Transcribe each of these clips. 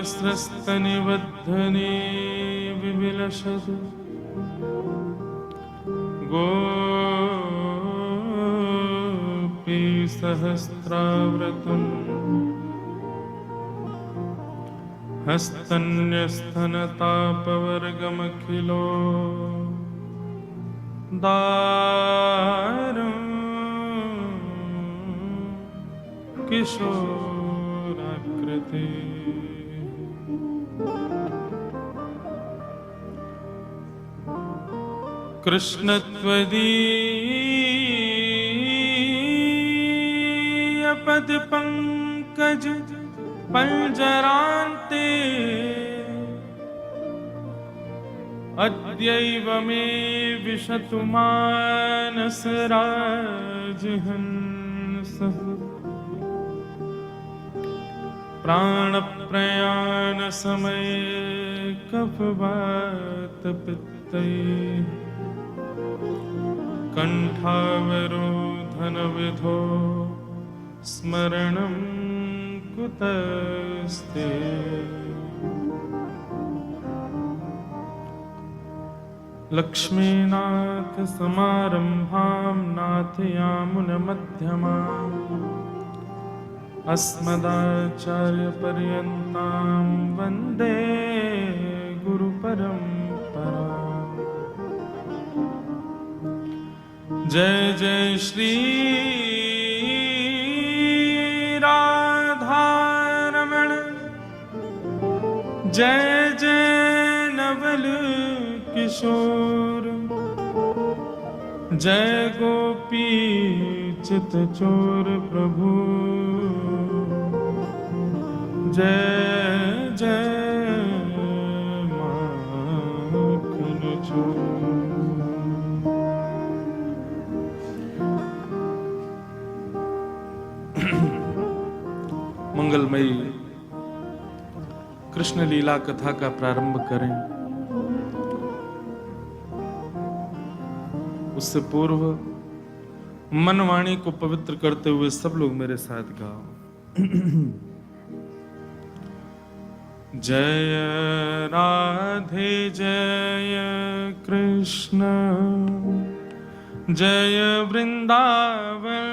स्रस्तनिबद्धने विविलसतु गोपीसहस्राव्रतम् हस्तन्यस्तनतापवर्गमखिलो दारुं किशोराकृते कृष्णत्वदीयपदपङ्कज पंजरान्ते अद्यैव मे विशतु मानसराजहंसः प्राणप्रयाणसमये कफवातपित्तैः कण्ठावरोधनविधो स्मरणं कुतस्ते लक्ष्मीनाथसमारम्भां नाथयामुनमध्यमाम् अस्मदाचार्यपर्यन्तां वन्दे गुरुपरम्पराम्। जय जय श्री राधारमण, जय जय नवल किशोर, जय गोपी चितचोर प्रभु, जय जय माखन चोर। मंगलमयी कृष्ण लीला कथा का प्रारंभ करें। उससे पूर्व मन वाणी को पवित्र करते हुए सब लोग मेरे साथ गाओ। जय राधे जय कृष्ण, जय वृंदावन,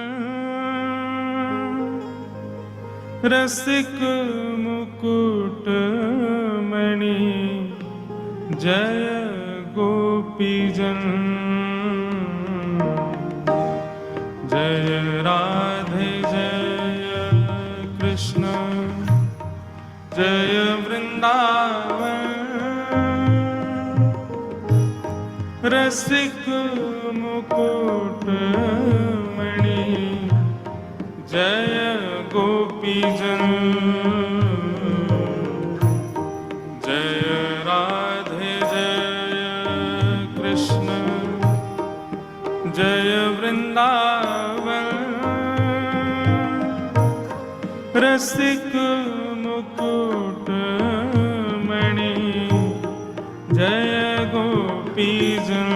रसिक मुकुट मणि, जय गोपीजन। जय राधे जय कृष्ण, जय वृंदावन, रसिक मुकुट मणि, जय गोपीजन। जय राधे जय कृष्ण, जय वृंदावन, रसिक मुकुट मणि, जय गोपीजन।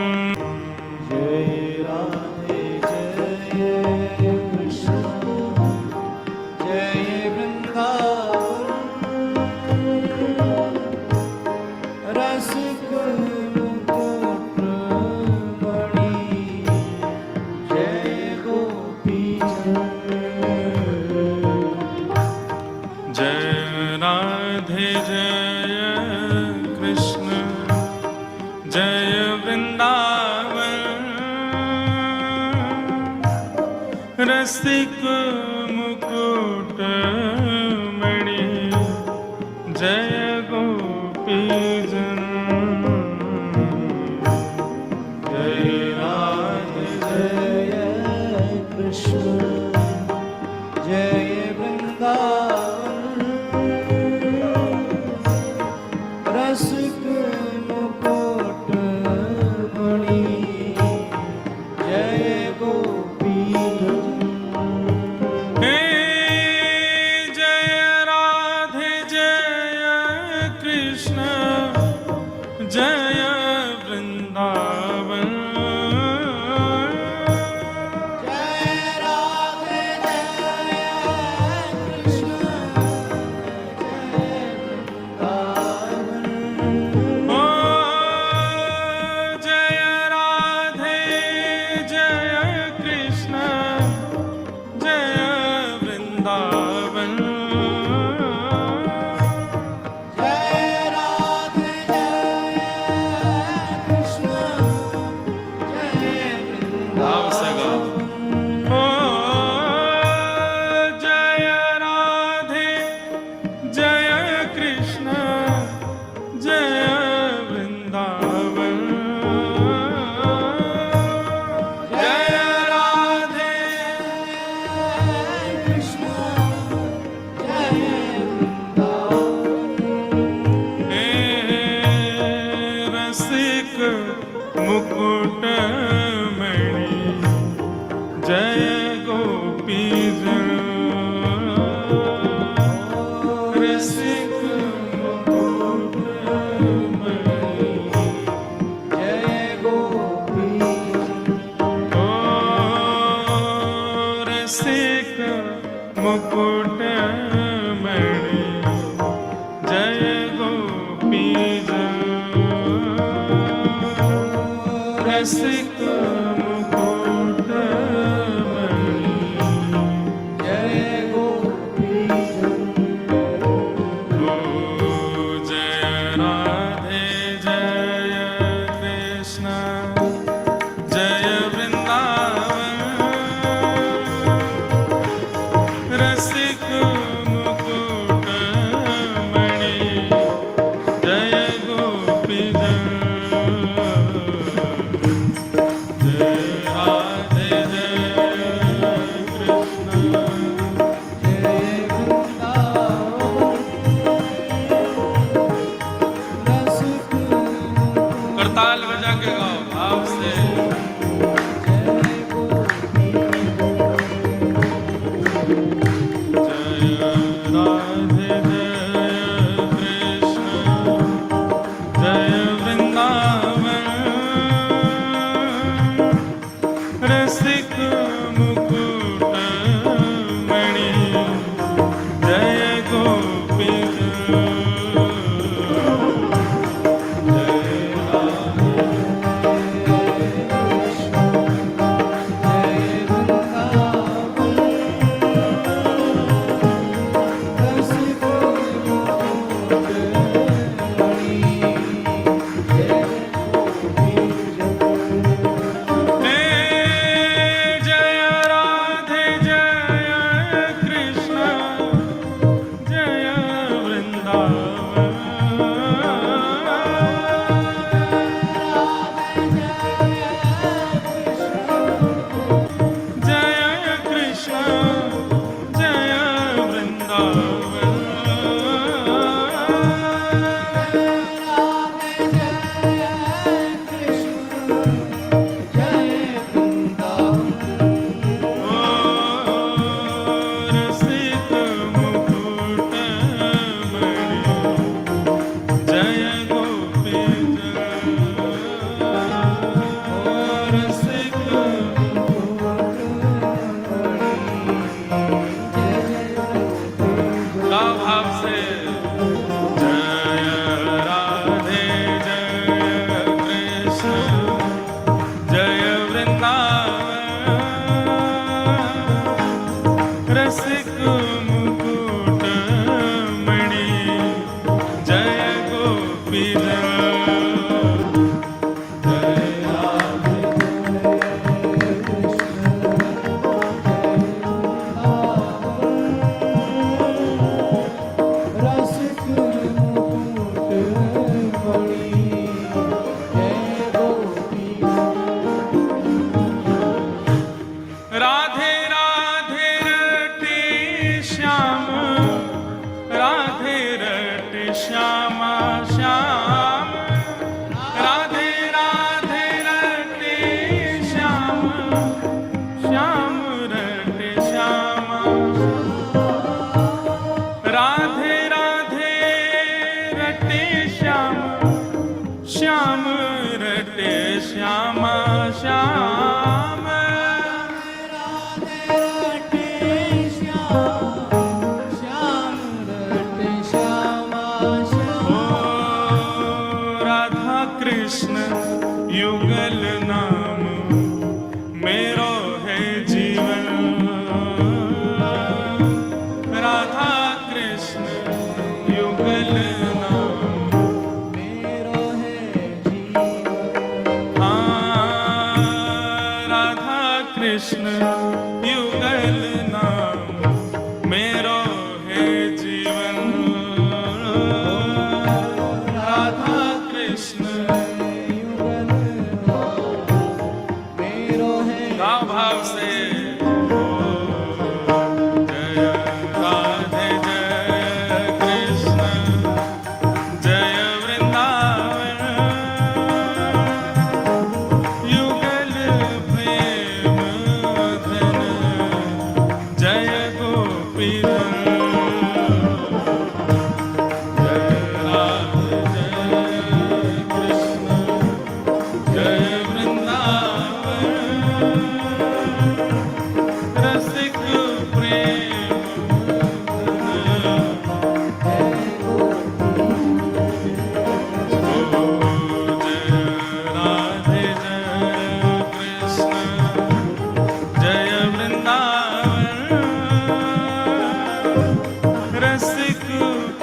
जय राधे जय कृष्ण, जय वृंदावन, रसिक मुकुट मणि, जय गोपीजन। जय राधे जय कृष्ण, जय वृंदावन, रसिक मुकुट मणि, जय गोपीजन। जय राधे जय कृष्ण, जय वृंदावन, रसिक मुकुट मणि, जय गोपीजन। हे जय राधे जय कृष्ण, जय वृंदावन, जय राधे जय कृष्ण, रसिक मुकुट मणि जय गोपी ओ रसिक मुकुट मणि जय गोपी रसिक मुकुट मणि जय गोपी ओ जय राधे जय कृष्ण जय वृंदावन रसिक मुकुट मणि जय गोपी जय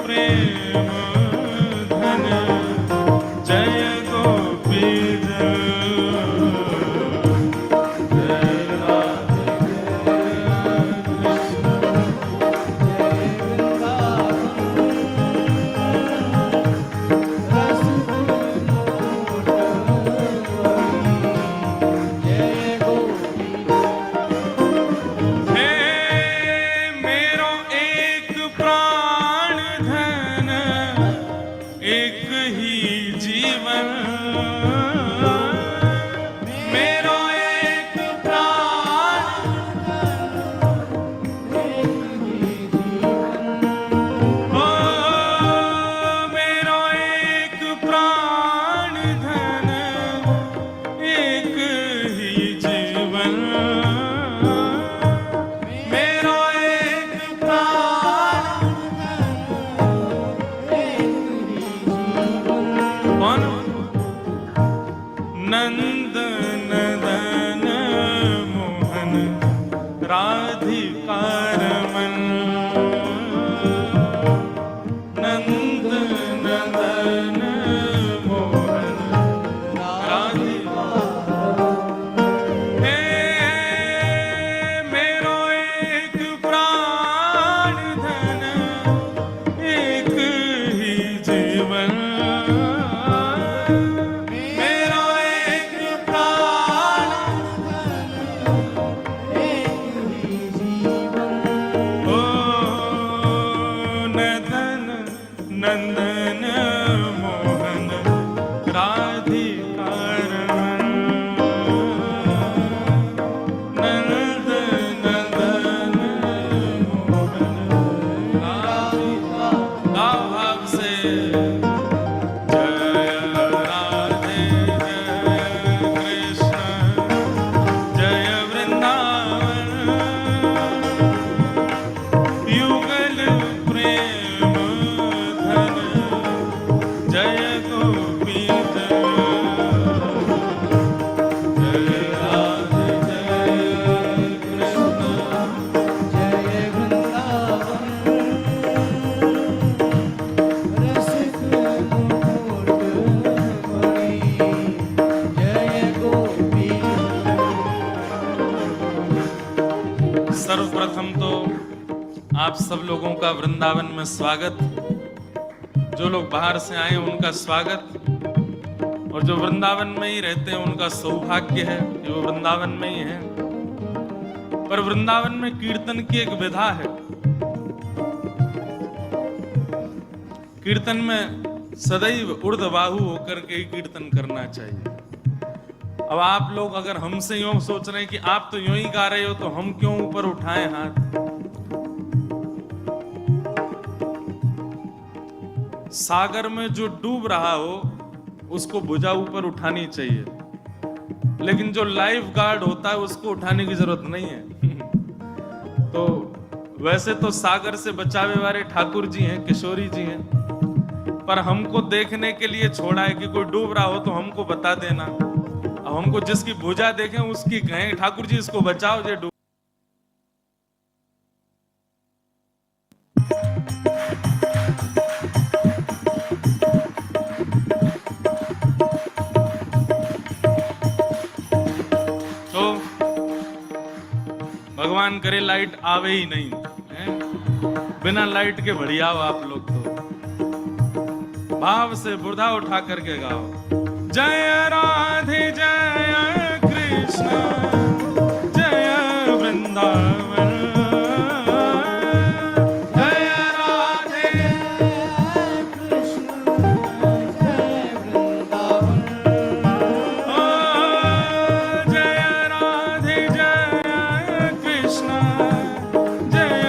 प्रेम धन जय गोपी जन नंद नदन मोहन राधिका रमन नंद नदन मोहन राधिका हे मेरो एक प्राण धन एक ही जीवन नंदन मोहन राधिका रमन नंद नंदन मोहन राधिका भाव से जय राधे जय कृष्ण जय वृंदावन युगल प्रेम जय गोपी जय राधे जय कृष्ण जय वृंदावन रसिक मुकुट मणि जय गोपी। सर्वप्रथम तो आप सब लोगों का वृंदावन में स्वागत। जो लोग बाहर से आए उनका स्वागत, और जो वृंदावन में ही रहते हैं उनका सौभाग्य है कि वो वृंदावन में ही है। पर वृंदावन में कीर्तन की एक विधा है। कीर्तन में सदैव ऊर्ध्वबाहु होकर के ही कीर्तन करना चाहिए। अब आप लोग अगर हमसे यूं सोच रहे हैं कि आप तो यूं ही गा रहे हो तो हम क्यों ऊपर उठाएं हाथ। सागर में जो डूब रहा हो उसको भुजा ऊपर उठानी चाहिए, लेकिन जो लाइफ गार्ड होता है उसको उठाने की जरूरत नहीं है। तो वैसे तो सागर से बचावे वाले ठाकुर जी हैं, किशोरी जी हैं, पर हमको देखने के लिए छोड़ा है कि कोई डूब रहा हो तो हमको बता देना। अब हमको जिसकी भुजा देखें उसकी कहें ठाकुर जी इसको बचाओ जे डूब। भगवान करे लाइट आवे ही नहीं है? बिना लाइट के बढ़िया हो आप लोग तो भाव से बुर्धा उठा करके गाओ। जय राधे जय कृष्ण जय वृंदावन जय राधे कृष्ण जय वृंदावन जय राधे जय कृष्ण जय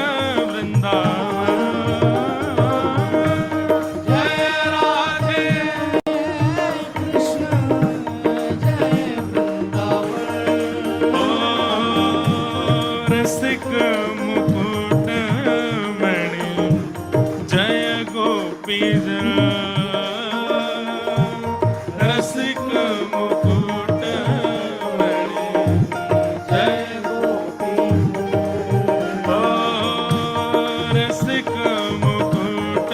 वृंदावन जय राधे कृष्ण जय वृंदावन रसिक मुकुट मणि जय गोपी जन रसिक मुकुट मणि जय गोपी रसिक मुकुट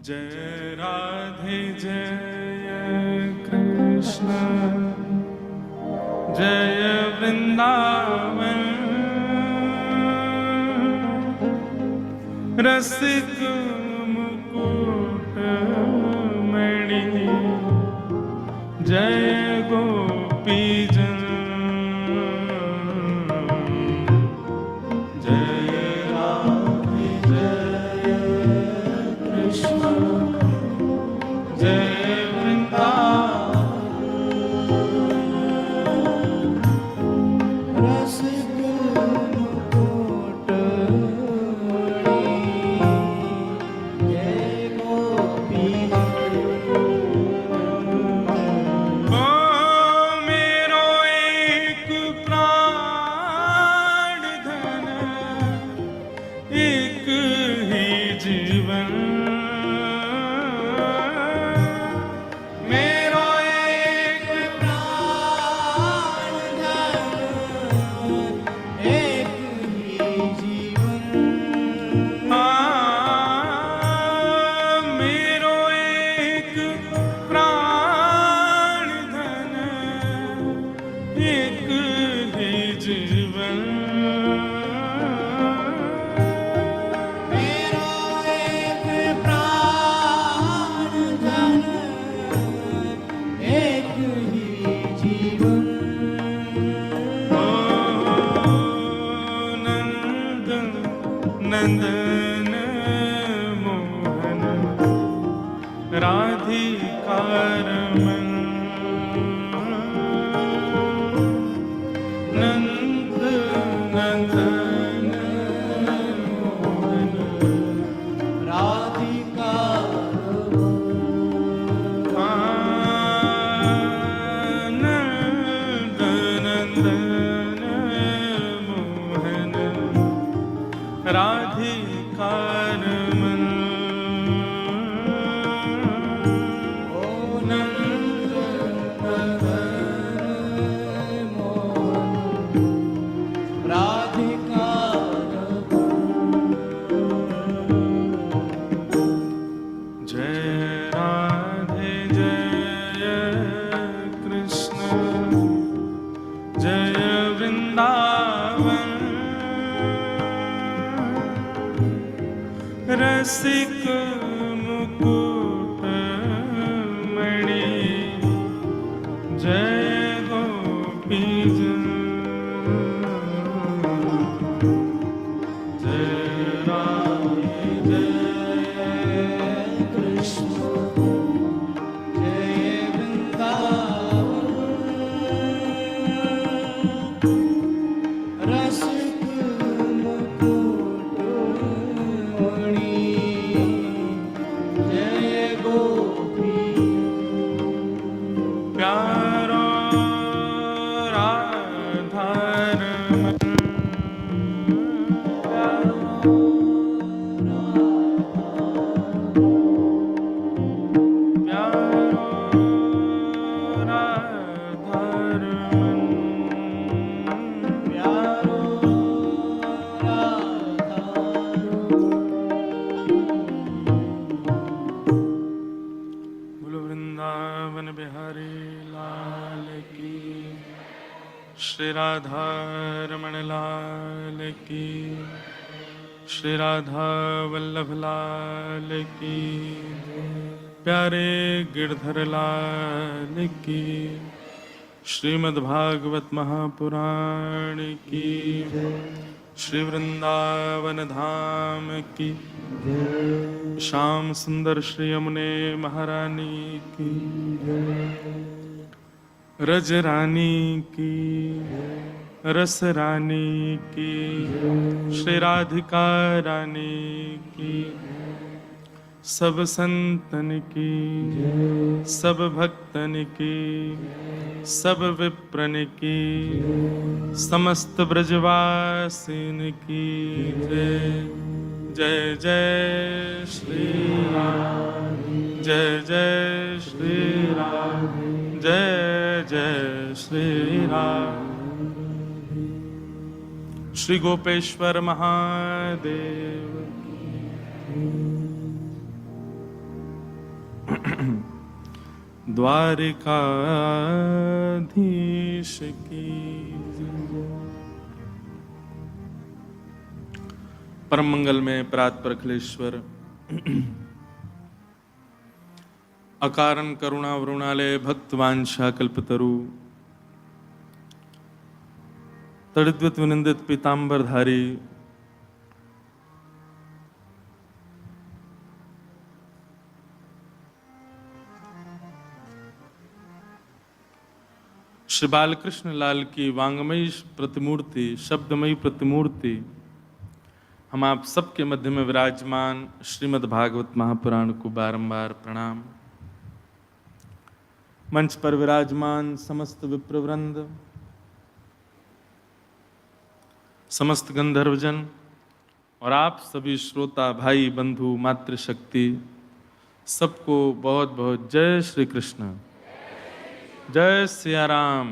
जय राधे जय कृष्ण जय वृंदावन रसिक मुकुट मणि जय गोपी जन नंदन मोहन राधिकार मन नंद नंदन मोहन राधिकार नंद नंदन मोहन राधिकार मन ओ नंद नंदन मोहन राधिकार जय राधे जय कृष्ण जय वृंदावन रसिक मुकुट मणि जय गोपी जन जय राधे जय कृष्ण जय वृंदावन रसिक मुकुटमणि जय गोपी प्यारो राधारमण श्री राधा रमण लाल की, श्री राधा वल्लभ लाल की, प्यारे गिरधर लाल की, श्रीमद्भागवत महापुराण की, श्री वृंदावन धाम की, श्याम सुंदर श्री यमुने महारानी की, रज रानी की, रस रानी की, श्री राधिका रानी की, सब संतन की, सब भक्तन की, सब विप्रन की, समस्त ब्रजवासिन की जय। जय जय श्री राम, जय जय श्री राम, जय जय श्री राम। श्री गोपेश्वर महादेव द्वारिकाधीश की। परम मंगल में प्रात प्रखलेश्वर अकारण करुणा वरुणालय भक्तवांछा कल्पतरु तड़िद्वत विनिंदित पीतांबरधारी श्री बालकृष्ण लाल की वांगमयी प्रतिमूर्ति, शब्दमयी प्रतिमूर्ति, हम आप सबके मध्य में विराजमान श्रीमद् भागवत महापुराण को बारंबार प्रणाम। मंच पर विराजमान समस्त विप्रवृंद, समस्त गंधर्वजन और आप सभी श्रोता भाई बंधु मातृशक्ति, सबको बहुत बहुत जय श्री कृष्ण, जय सिया राम,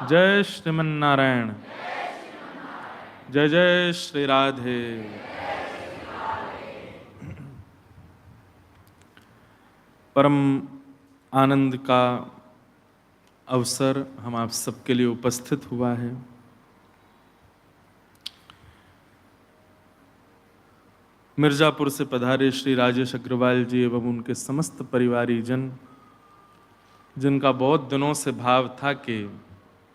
जय श्रीमन नारायण, जय जय श्री राधे। परम आनंद का अवसर हम आप सबके लिए उपस्थित हुआ है। मिर्जापुर से पधारे श्री राजेश अग्रवाल जी एवं उनके समस्त परिवारी जन, जिनका बहुत दिनों से भाव था कि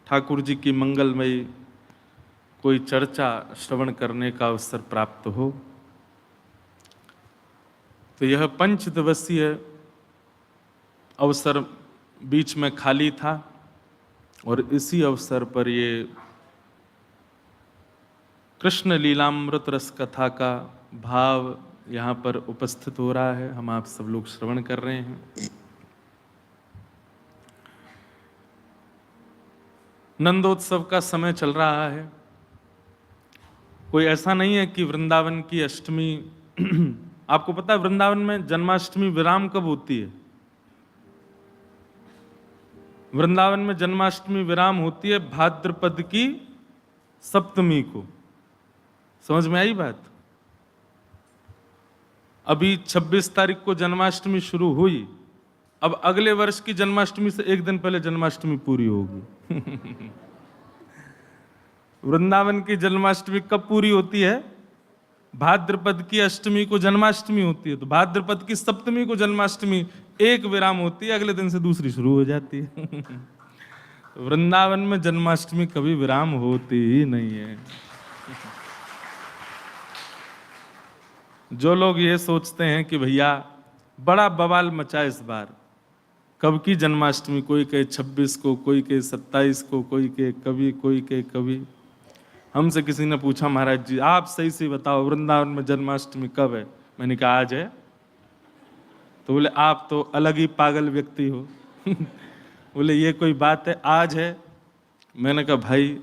ठाकुर जी की मंगलमयी कोई चर्चा श्रवण करने का अवसर प्राप्त हो, तो यह 5 दिवसीय अवसर बीच में खाली था और इसी अवसर पर ये कृष्ण लीलामृत रस कथा का भाव यहाँ पर उपस्थित हो रहा है। हम आप सब लोग श्रवण कर रहे हैं। नंदोत्सव का समय चल रहा है। कोई ऐसा नहीं है कि वृंदावन की अष्टमी आपको पता है वृंदावन में जन्माष्टमी विराम कब होती है? वृंदावन में जन्माष्टमी विराम होती है भाद्रपद की सप्तमी को। समझ में आई बात? अभी 26 तारीख को जन्माष्टमी शुरू हुई, अब अगले वर्ष की जन्माष्टमी से एक दिन पहले जन्माष्टमी पूरी होगी। वृंदावन की जन्माष्टमी कब पूरी होती है? भाद्रपद की अष्टमी को जन्माष्टमी होती है, तो भाद्रपद की सप्तमी को जन्माष्टमी एक विराम होती है, अगले दिन से दूसरी शुरू हो जाती है। वृंदावन में जन्माष्टमी कभी विराम होती ही नहीं है। जो लोग ये सोचते हैं कि भैया बड़ा बवाल मचा इस बार, कब की जन्माष्टमी, कोई कहे 26 को, कोई कहे 27 को, कोई कहे कभी, कोई कहे कभी। हमसे किसी ने पूछा, महाराज जी आप सही से बताओ वृंदावन में जन्माष्टमी कब है? मैंने कहा आज है। तो बोले आप तो अलग ही पागल व्यक्ति हो। बोले ये कोई बात है, आज है। मैंने कहा भाई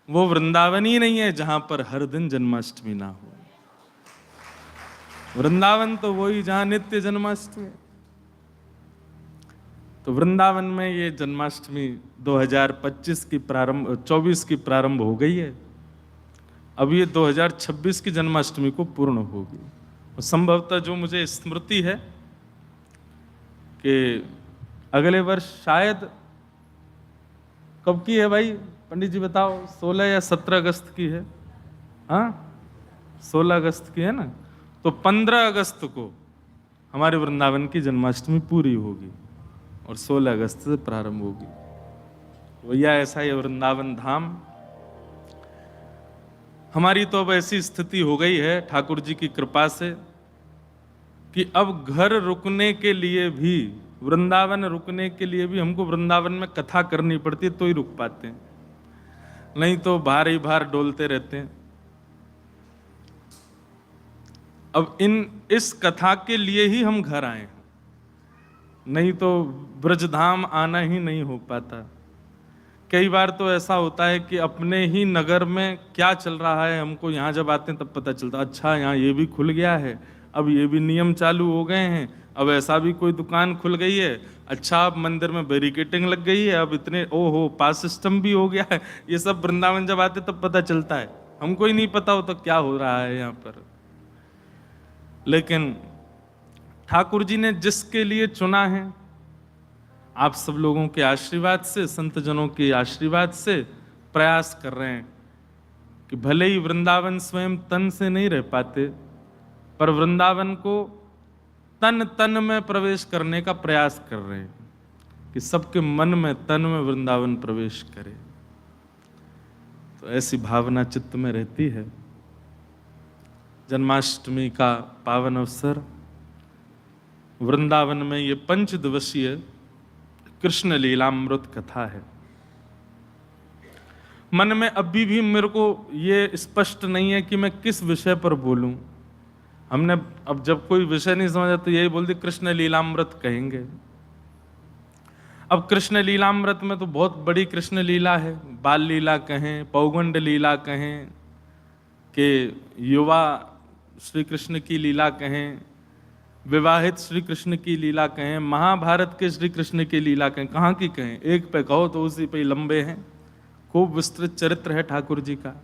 वो वृंदावन ही नहीं है जहां पर हर दिन जन्माष्टमी ना हो। वृंदावन तो वही जहां नित्य जन्माष्टमी। तो वृंदावन में ये जन्माष्टमी 2025 की 24 की प्रारंभ हो गई है। अब ये 2026 की जन्माष्टमी को पूर्ण होगी। और संभवतः जो मुझे स्मृति है कि अगले वर्ष शायद, कब की है भाई पंडित जी बताओ, 16 या 17 अगस्त की है? हाँ 16 अगस्त की है ना। तो 15 अगस्त को हमारे वृंदावन की जन्माष्टमी पूरी होगी और 16 अगस्त से प्रारंभ होगी। भैया ऐसा ही वृंदावन धाम। हमारी तो अब ऐसी स्थिति हो गई है ठाकुर जी की कृपा से कि अब घर रुकने के लिए भी, वृंदावन रुकने के लिए भी हमको वृंदावन में कथा करनी पड़ती है तो ही रुक पाते हैं, नहीं तो बाहर ही बाहर डोलते रहते हैं। अब इस कथा के लिए ही हम घर आए हैं, नहीं तो ब्रजधाम आना ही नहीं हो पाता। कई बार तो ऐसा होता है कि अपने ही नगर में क्या चल रहा है हमको यहाँ जब आते हैं तब पता चलता, अच्छा यहाँ ये भी खुल गया है, अब ये भी नियम चालू हो गए हैं, अब ऐसा भी कोई दुकान खुल गई है, अच्छा अब मंदिर में बैरिकेटिंग लग गई है, अब इतने ओहो पास सिस्टम भी हो गया है। ये सब वृंदावन जब आते तब पता चलता है, हमको ही नहीं पता हो तो क्या हो रहा है यहाँ पर। लेकिन ठाकुर जी ने जिसके लिए चुना है, आप सब लोगों के आशीर्वाद से, संत जनों के आशीर्वाद से प्रयास कर रहे हैं कि भले ही वृंदावन स्वयं तन से नहीं रह पाते, पर वृंदावन को तन तन में प्रवेश करने का प्रयास कर रहे हैं कि सबके मन में, तन में वृंदावन प्रवेश करे। तो ऐसी भावना चित्त में रहती है। जन्माष्टमी का पावन अवसर, वृंदावन में ये 5 दिवसीय कृष्ण लीलामृत कथा है। मन में अभी भी मेरे को ये स्पष्ट नहीं है कि मैं किस विषय पर बोलूं। हमने अब जब कोई विषय नहीं समझा तो यही बोल दी कृष्ण लीलामृत कहेंगे। अब कृष्ण लीलामृत में तो बहुत बड़ी कृष्ण लीला है, बाल लीला कहें, पौगंड लीला कहें, कि युवा श्री कृष्ण की लीला कहें, विवाहित श्री कृष्ण की लीला कहें, महाभारत के श्री कृष्ण की लीला कहें, कहाँ की कहें, एक पे कहो तो उसी पे लंबे हैं। खूब विस्तृत चरित्र है ठाकुर जी का।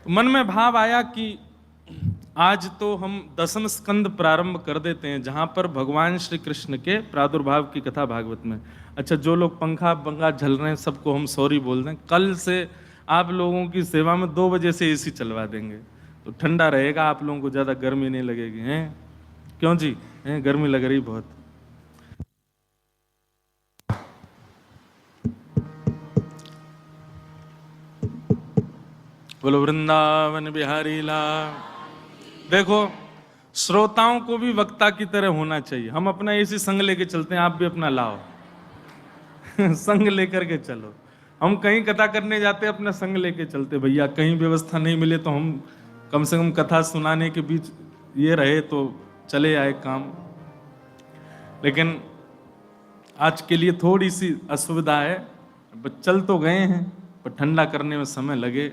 मन में भाव आया कि आज तो हम 10वें स्कंद प्रारंभ कर देते हैं, जहां पर भगवान श्री कृष्ण के प्रादुर्भाव की कथा भागवत में। अच्छा, जो लोग पंखा पंखा झल रहे हैं सबको हम सॉरी बोल दें। कल से आप लोगों की सेवा में 2 बजे से एसी चलवा देंगे, तो ठंडा रहेगा, आप लोगों को ज्यादा गर्मी नहीं लगेगी। हैं क्यों जी? हैं गर्मी लग रही बहुत। बोलो वृंदावन बिहारी लाल। देखो, श्रोताओं को भी वक्ता की तरह होना चाहिए। हम अपना इसी संग लेके चलते हैं, आप भी अपना लाओ। संग लेकर के चलो। हम कहीं कथा करने जाते हैं, अपना संग लेके चलते। भैया कहीं व्यवस्था नहीं मिले तो हम कम से कम कथा सुनाने के बीच ये रहे तो चले आए काम। लेकिन आज के लिए थोड़ी सी असुविधा है। चल तो गए हैं पर ठंडा करने में समय लगे।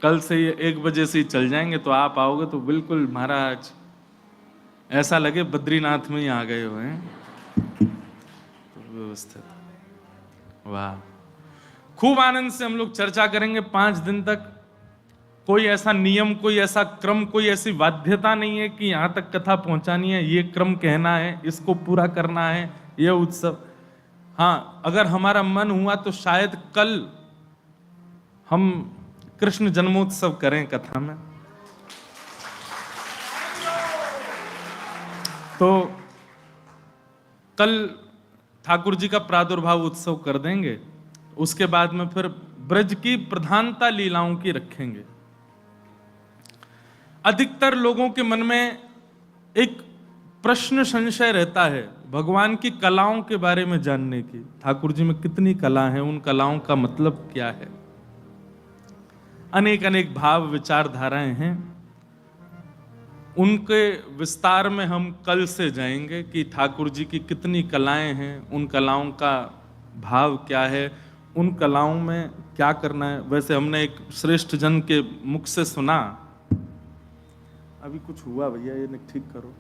कल से ये 1 बजे से ही चल जाएंगे, तो आप आओगे तो बिल्कुल महाराज ऐसा लगे बद्रीनाथ में ही आ गए हुए हैं। तो व्यवस्थित, वाह। खूब आनंद से हम लोग चर्चा करेंगे 5 दिन तक। कोई ऐसा नियम, कोई ऐसा क्रम, कोई ऐसी बाध्यता नहीं है कि यहाँ तक कथा पहुंचानी है, ये क्रम कहना है, इसको पूरा करना है, ये उत्सव। हाँ, अगर हमारा मन हुआ तो शायद कल हम कृष्ण जन्मोत्सव करें कथा में। तो कल ठाकुर जी का प्रादुर्भाव उत्सव कर देंगे। उसके बाद में फिर ब्रज की प्रधानता लीलाओं की रखेंगे। अधिकतर लोगों के मन में एक प्रश्न संशय रहता है, भगवान की कलाओं के बारे में जानने की, ठाकुर जी में कितनी कला है, उन कलाओं का मतलब क्या है। अनेक अनेक भाव विचारधाराएं हैं, उनके विस्तार में हम कल से जाएंगे कि ठाकुर जी की कितनी कलाएं हैं, उन कलाओं का भाव क्या है, उन कलाओं में क्या करना है। वैसे हमने एक श्रेष्ठ जन के मुख से सुना, अभी कुछ हुआ भैया ये ठीक करो,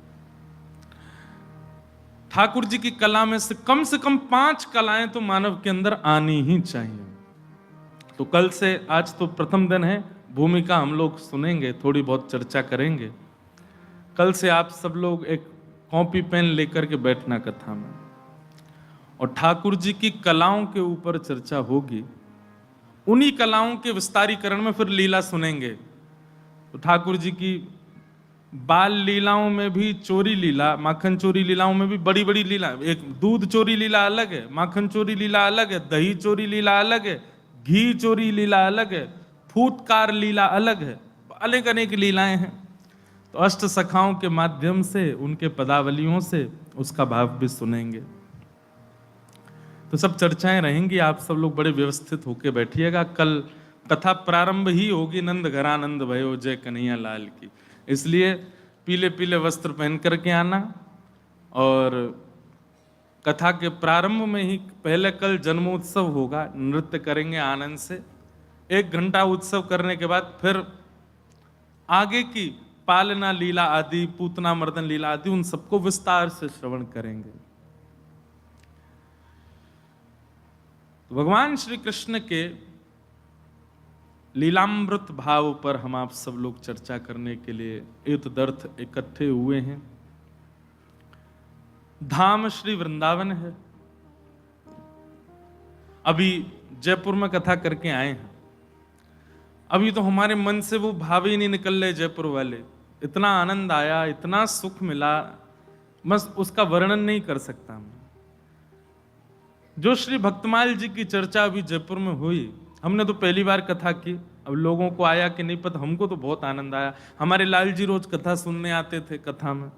ठाकुर जी की कला में से कम 5 कलाएं तो मानव के अंदर आनी ही चाहिए। तो कल से, आज तो प्रथम दिन है, भूमिका हम लोग सुनेंगे, थोड़ी बहुत चर्चा करेंगे। कल से आप सब लोग एक कॉपी पेन लेकर के बैठना कथा में, और ठाकुर जी की कलाओं के ऊपर चर्चा होगी। उन्हीं कलाओं के विस्तारीकरण में फिर लीला सुनेंगे। तो ठाकुर जी की बाल लीलाओं में भी चोरी लीला, माखन चोरी लीलाओं में भी बड़ी बड़ी लीला, एक दूध चोरी लीला अलग है, माखन चोरी लीला अलग है, दही चोरी लीला अलग है, घी चोरी लीला अलग है, फूटकार लीला अलग है, अनेक अनेक लीलाएं हैं। तो अष्ट सखाओं के माध्यम से, उनके पदावलियों से उसका भाव भी सुनेंगे। तो सब चर्चाएं रहेंगी, आप सब लोग बड़े व्यवस्थित होके बैठिएगा। कल कथा प्रारंभ ही होगी, नंद घरानंद भयो जय कन्हैया लाल की, इसलिए पीले पीले वस्त्र पहन करके आना। और कथा के प्रारंभ में ही पहले कल जन्मोत्सव होगा, नृत्य करेंगे आनंद से। 1 घंटा उत्सव करने के बाद फिर आगे की पालना लीला आदि, पूतना मर्दन लीला आदि, उन सबको विस्तार से श्रवण करेंगे। तो भगवान श्री कृष्ण के लीलामृत भाव पर हम आप सब लोग चर्चा करने के लिए एतदर्थ इकट्ठे हुए हैं। धाम श्री वृंदावन है। अभी जयपुर में कथा करके आए हैं, अभी तो हमारे मन से वो भाव ही नहीं निकल रहे जयपुर वाले। इतना आनंद आया, इतना सुख मिला, बस उसका वर्णन नहीं कर सकता मैं। जो श्री भक्तमाल जी की चर्चा अभी जयपुर में हुई, हमने तो पहली बार कथा की, अब लोगों को आया कि नहीं पता, हमको तो बहुत आनंद आया। हमारे लाल जी रोज कथा सुनने आते थे कथा में।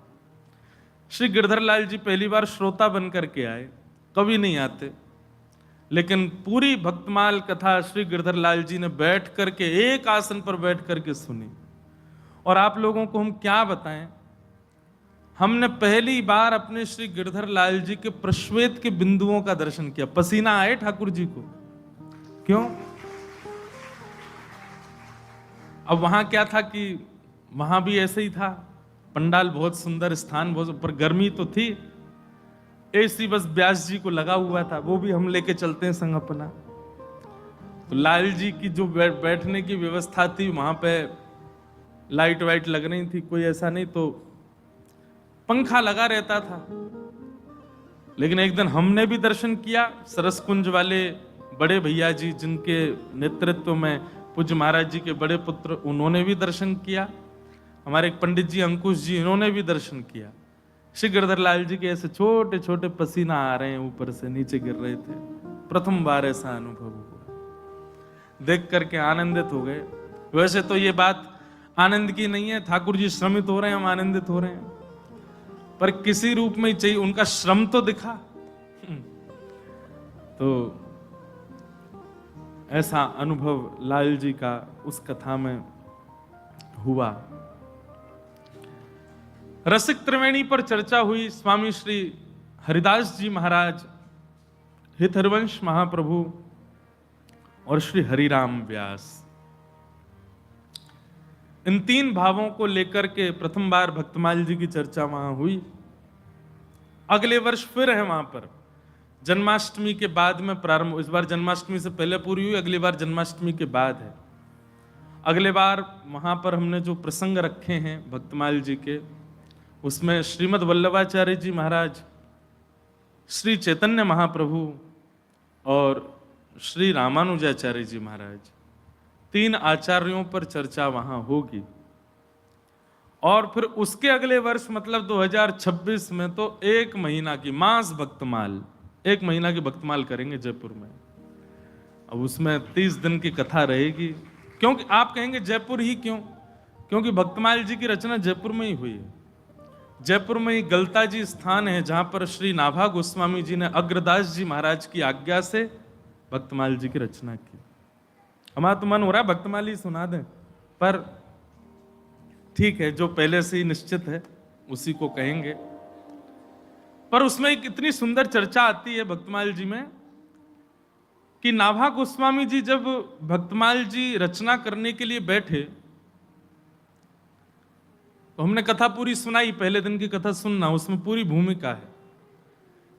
श्री गिरधर लाल जी पहली बार श्रोता बन करके आए, कभी नहीं आते, लेकिन पूरी भक्तमाल कथा श्री गिरधर लाल जी ने बैठ करके, एक आसन पर बैठ करके सुनी। और आप लोगों को हम क्या बताएं, हमने पहली बार अपने श्री गिरधर लाल जी के प्रश्वेत के बिंदुओं का दर्शन किया। पसीना आए ठाकुर जी को, क्यों? अब वहां क्या था कि वहां भी ऐसे ही था, पंडाल बहुत सुंदर, स्थान बहुत, पर गर्मी तो थी। एसी बस व्यास जी को लगा हुआ था, वो भी हम लेके चलते हैं संग अपना। तो लाल जी की जो बैठने की व्यवस्था थी, वहां पे लाइट वाइट लग रही थी, कोई ऐसा नहीं, तो पंखा लगा रहता था। लेकिन एक दिन हमने भी दर्शन किया, सरसकुंज वाले बड़े भैया जी, जिनके नेतृत्व में पूज्य महाराज जी के बड़े पुत्र, उन्होंने भी दर्शन किया। हमारे एक पंडित जी अंकुश जी, इन्होंने भी दर्शन किया। श्री गिरधर लाल जी के ऐसे छोटे छोटे पसीना आ रहे हैं, ऊपर से नीचे गिर रहे थे। प्रथम बार ऐसा अनुभव हुआ, देख करके आनंदित हो गए। वैसे तो ये बात आनंद की नहीं है, ठाकुर जी श्रमित हो रहे हैं, हम आनंदित हो रहे हैं, पर किसी रूप में ही चाहिए, उनका श्रम तो दिखा। तो ऐसा अनुभव लाल जी का उस कथा में हुआ। रसिक त्रिवेणी पर चर्चा हुई। स्वामी श्री हरिदास जी महाराज, हित हरिवंश महाप्रभु और श्री हरिराम व्यास, इन 3 भावों को लेकर के प्रथम बार भक्तमाल जी की चर्चा वहां हुई। अगले वर्ष फिर है वहां पर, जन्माष्टमी के बाद में प्रारंभ। इस बार जन्माष्टमी से पहले पूरी हुई, अगली बार जन्माष्टमी के बाद है। अगले बार वहां पर हमने जो प्रसंग रखे हैं भक्तमाल जी के, उसमें श्रीमद् वल्लभाचार्य जी महाराज, श्री चैतन्य महाप्रभु और श्री रामानुजाचार्य जी महाराज, 3 आचार्यों पर चर्चा वहां होगी। और फिर उसके अगले वर्ष मतलब 2026 में तो 1 महीना की मास भक्तमाल, 1 महीना की भक्तमाल करेंगे जयपुर में। अब उसमें 30 दिन की कथा रहेगी। क्योंकि आप कहेंगे जयपुर ही क्यों? क्योंकि भक्तमाल जी की रचना जयपुर में ही हुई है। जयपुर में ही गलता जी स्थान है जहां पर श्री नाभा गोस्वामी जी ने अग्रदास जी महाराज की आज्ञा से भक्तमाल जी की रचना की। हमारा तो मन हो रहा है भक्तमाल ही सुना दें, पर ठीक है, जो पहले से ही निश्चित है उसी को कहेंगे। पर उसमें एक इतनी सुंदर चर्चा आती है भक्तमाल जी में कि नाभा गोस्वामी जी जब भक्तमाल जी रचना करने के लिए बैठे तो हमने कथा पूरी सुनाई, पहले दिन की कथा सुनना, उसमें पूरी भूमिका है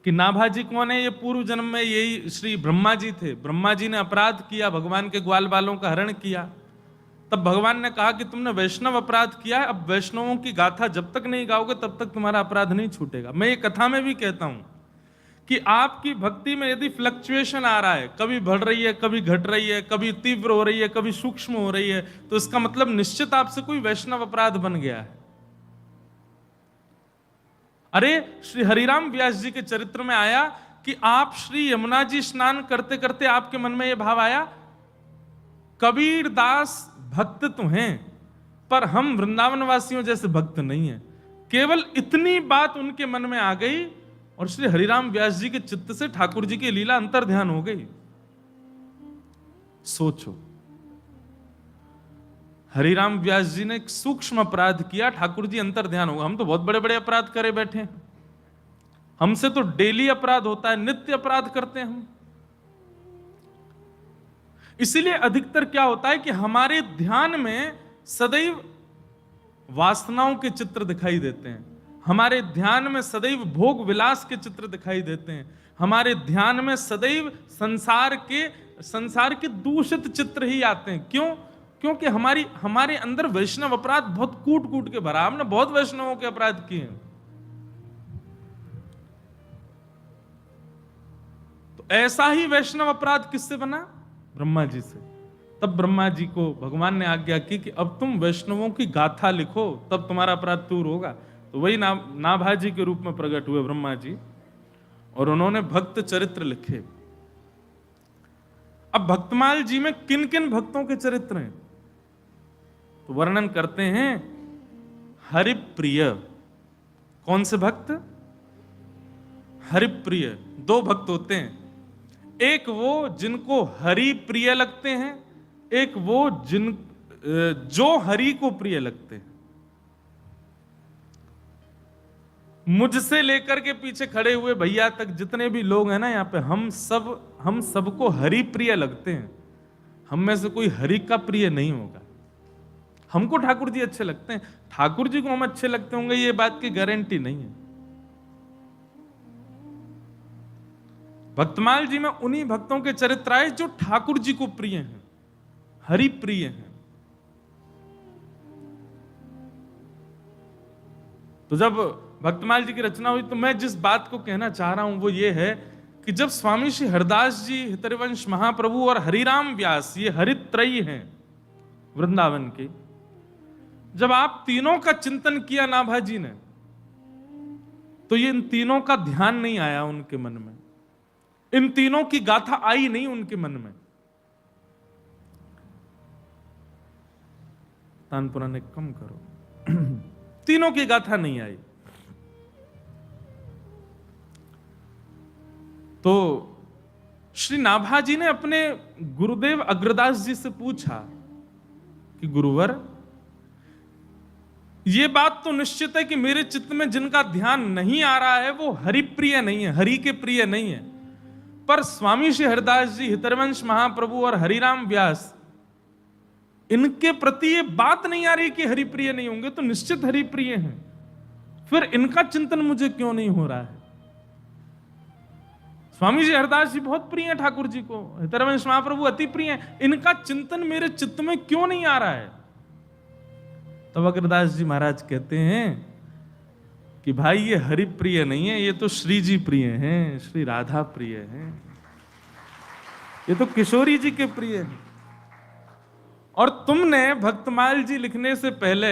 कि नाभा जी कौन है। ये पूर्व जन्म में यही श्री ब्रह्मा जी थे। ब्रह्मा जी ने अपराध किया, भगवान के ग्वाल बालों का हरण किया। तब भगवान ने कहा कि तुमने वैष्णव अपराध किया है, अब वैष्णवों की गाथा जब तक नहीं गाओगे तब तक तुम्हारा अपराध नहीं छूटेगा। मैं ये कथा में भी कहता हूं कि आपकी भक्ति में यदि फ्लक्चुएशन आ रहा है, कभी बढ़ रही है, कभी घट रही है, कभी तीव्र हो रही है, कभी सूक्ष्म हो रही है, तो इसका मतलब निश्चित आपसे कोई वैष्णव अपराध बन गया है। अरे श्री हरिराम व्यास जी के चरित्र में आया कि आप श्री यमुना जी स्नान करते करते आपके मन में यह भाव आया, कबीर दास भक्त तो हैं पर हम वृंदावन वासियों जैसे भक्त नहीं हैं। केवल इतनी बात उनके मन में आ गई और श्री हरिराम व्यास जी के चित्त से ठाकुर जी की लीला अंतर ध्यान हो गई। सोचो, हरिराम व्यास जी ने एक सूक्ष्म अपराध किया, ठाकुर जी अंतर ध्यान होगा। हम तो बहुत बड़े बड़े अपराध करे बैठे हैं, हमसे तो डेली अपराध होता है, नित्य अपराध करते हैं हम। इसीलिए अधिकतर क्या होता है कि हमारे ध्यान में सदैव वासनाओं के चित्र दिखाई देते हैं, हमारे ध्यान में सदैव भोग विलास के चित्र दिखाई देते हैं, हमारे ध्यान में सदैव संसार के दूषित चित्र ही आते हैं। क्यों? क्योंकि हमारे अंदर वैष्णव अपराध बहुत कूट कूट के भरा। हमने बहुत वैष्णवों के अपराध किए हैं। तो ऐसा ही वैष्णव अपराध किससे बना? ब्रह्मा जी से। तब ब्रह्मा जी को भगवान ने आज्ञा की कि अब तुम वैष्णवों की गाथा लिखो, तब तुम्हारा अपराध दूर होगा। तो वही नाभा जी के रूप में प्रकट हुए ब्रह्मा जी, और उन्होंने भक्त चरित्र लिखे। अब भक्तमाल जी में किन किन भक्तों के चरित्र हैं तो वर्णन करते हैं। हरिप्रिय, कौन से भक्त? हरिप्रिय। दो भक्त होते हैं, एक वो जिनको हरि प्रिय लगते हैं, एक वो जो हरि को प्रिय लगते हैं। मुझसे लेकर के पीछे खड़े हुए भैया तक जितने भी लोग हैं ना यहाँ पे, हम सबको हरि प्रिय लगते हैं। हम में से कोई हरि का प्रिय नहीं होगा। हमको ठाकुर जी अच्छे लगते हैं, ठाकुर जी को हम अच्छे लगते होंगे ये बात की गारंटी नहीं है। भक्तमाल जी में उन्हीं भक्तों के चरित्र आए जो ठाकुर जी को प्रिय हैं, हरि प्रिय हैं। तो जब भक्तमाल जी की रचना हुई तो मैं जिस बात को कहना चाह रहा हूं वो ये है कि जब स्वामी श्री हरदास जी, हितरिवंश महाप्रभु और हरिराम व्यास, ये हरित्रयी हैं वृंदावन के, जब आप तीनों का चिंतन किया नाभा जी ने, तो ये इन तीनों का ध्यान नहीं आया उनके मन में, इन तीनों की गाथा आई नहीं उनके मन में। तानपुरा ने कम करो तीनों की गाथा नहीं आई। तो श्री नाभा जी ने अपने गुरुदेव अग्रदास जी से पूछा कि गुरुवर, ये बात तो निश्चित है कि मेरे चित्त में जिनका ध्यान नहीं आ रहा है वो हरि प्रिय नहीं है, हरि के प्रिय नहीं है, पर स्वामी श्री हरदास जी, हितरवंश महाप्रभु और हरिराम व्यास, इनके प्रति ये बात नहीं आ रही कि हरि प्रिय नहीं होंगे, तो निश्चित हरि प्रिय हैं। फिर इनका चिंतन मुझे क्यों नहीं हो रहा है? स्वामी जी हरदास जी बहुत प्रिय हैं ठाकुर जी को, हितरवंश महाप्रभु अति प्रिय हैं, इनका चिंतन मेरे चित्त में क्यों नहीं आ रहा है? तब अग्रदास जी महाराज कहते हैं कि भाई ये हरि प्रिय नहीं है, ये तो श्री जी प्रिय हैं, श्री राधा प्रिय हैं, ये तो किशोरी जी के प्रिय हैं। और तुमने भक्तमाल जी लिखने से पहले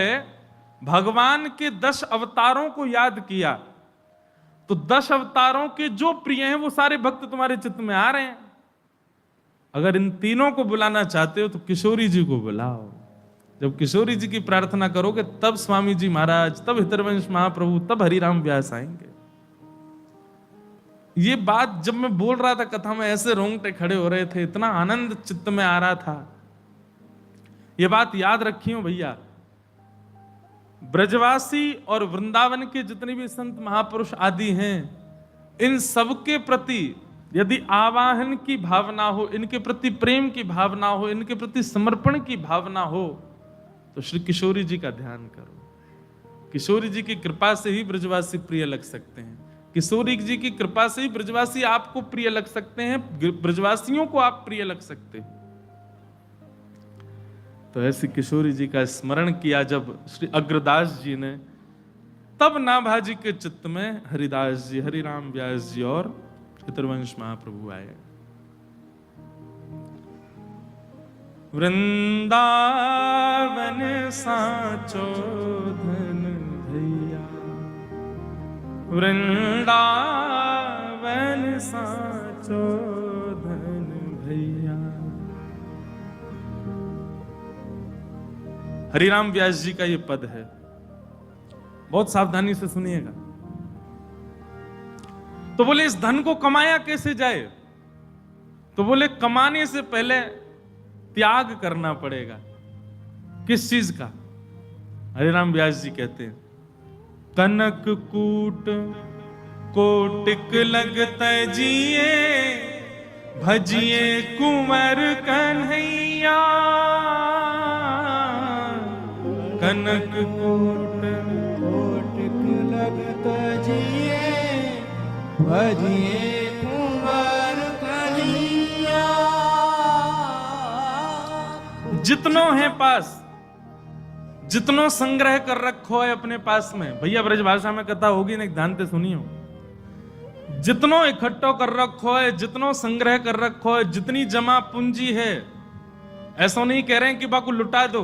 भगवान के 10 अवतारों को याद किया, तो 10 अवतारों के जो प्रिय हैं वो सारे भक्त तुम्हारे चित्त में आ रहे हैं। अगर इन तीनों को बुलाना चाहते हो तो किशोरी जी को बुलाओ, जब किशोरी जी की प्रार्थना करोगे तब स्वामी जी महाराज, तब हितरवंश महाप्रभु, तब हरिराम व्यास आएंगे। ये बात जब मैं बोल रहा था कथा में, ऐसे रोंगटे खड़े हो रहे थे, इतना आनंद चित्त में आ रहा था। ये बात याद रखियो भैया, ब्रजवासी और वृंदावन के जितने भी संत महापुरुष आदि हैं, इन सबके प्रति यदि आवाहन की भावना हो, इनके प्रति प्रेम की भावना हो, इनके प्रति समर्पण की भावना हो, तो श्री किशोरी जी का ध्यान करो। किशोरी जी की कृपा से ही ब्रजवासी प्रिय लग सकते हैं, किशोरी जी की कृपा से ही ब्रजवासी आपको प्रिय लग सकते हैं, ब्रजवासियों को आप प्रिय लग सकते हैं। तो ऐसी किशोरी जी का स्मरण किया जब श्री अग्रदास जी ने, तब नाभाजी के चित्त में हरिदास जी, हरिराम व्यास जी और हितरवंश महाप्रभु आए। वृंदावन साचो धन भैया, वृंदावन साचो धन भैया। हरिराम व्यास जी का ये पद है, बहुत सावधानी से सुनिएगा। तो बोले इस धन को कमाया कैसे जाए? तो बोले कमाने से पहले त्याग करना पड़ेगा। किस चीज का? हरिराम व्यास जी कहते हैं, कनक कूट कोटिक लगत जिए, भजिए कुंवर कन्हैया। कनक कूट कोटिक लगत जिए, भजिए कुंवर कन्हैया। जितनों है पास, जितनों संग्रह कर रखो है अपने पास में, भैया ब्रजभाषा में कथा होगी ना, ध्यान से सुनियो। जितनों इकट्ठो कर रखो है, जितनों संग्रह कर रखो है, जितनी जमा पूंजी है, ऐसा नहीं कह रहे हैं कि बाको लुटा दो।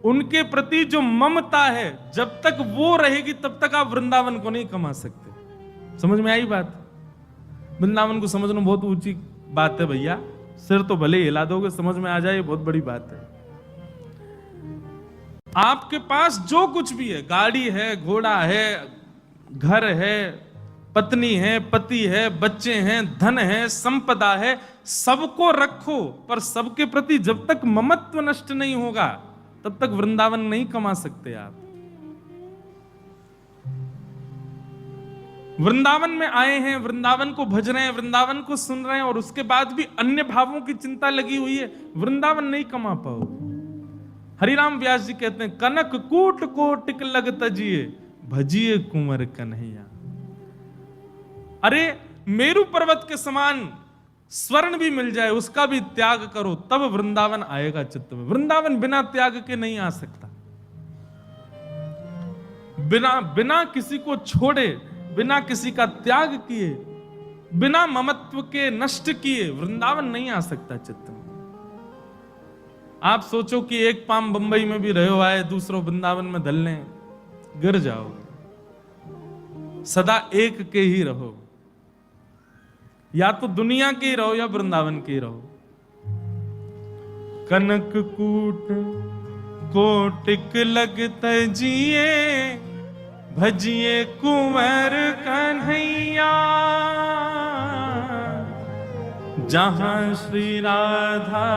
उनके प्रति जो ममता है, जब तक वो रहेगी तब तक आप वृंदावन को नहीं कमा सकते। समझ में आई बात? वृंदावन को समझना बहुत ऊंची बात है भैया, सिर तो भले हिला दोगे, समझ में आ जाए, बहुत बड़ी बात है। आपके पास जो कुछ भी है, गाड़ी है, घोड़ा है, घर है, पत्नी है, पति है, बच्चे हैं, धन है, संपदा है, सबको रखो, पर सबके प्रति जब तक ममत्व नष्ट नहीं होगा तब तक वृंदावन नहीं कमा सकते आप। वृंदावन में आए हैं, वृंदावन को भज रहे हैं, वृंदावन को सुन रहे हैं, और उसके बाद भी अन्य भावों की चिंता लगी हुई है, वृंदावन नहीं कमा पाओगे। हरिराम व्यास जी कहते हैं, कनक कूट कोटिक लगत जिए, भजिए कुंवर कन्हैया। अरे मेरु पर्वत के समान स्वर्ण भी मिल जाए, उसका भी त्याग करो, तब वृंदावन आएगा चित्त में। वृंदावन बिना त्याग के नहीं आ सकता। बिना किसी को छोड़े, बिना किसी का त्याग किए, बिना ममत्व के नष्ट किए वृंदावन नहीं आ सकता चित्त में। आप सोचो कि एक पाम बंबई में भी रहो आए, दूसरों वृंदावन में धलने, गिर जाओगे। सदा एक के ही रहो, या तो दुनिया के ही रहो या वृंदावन के ही रहो। कनक कूट कोटिक लगत जिए, भजिए कुंवर कन्हैया। जहां श्री राधा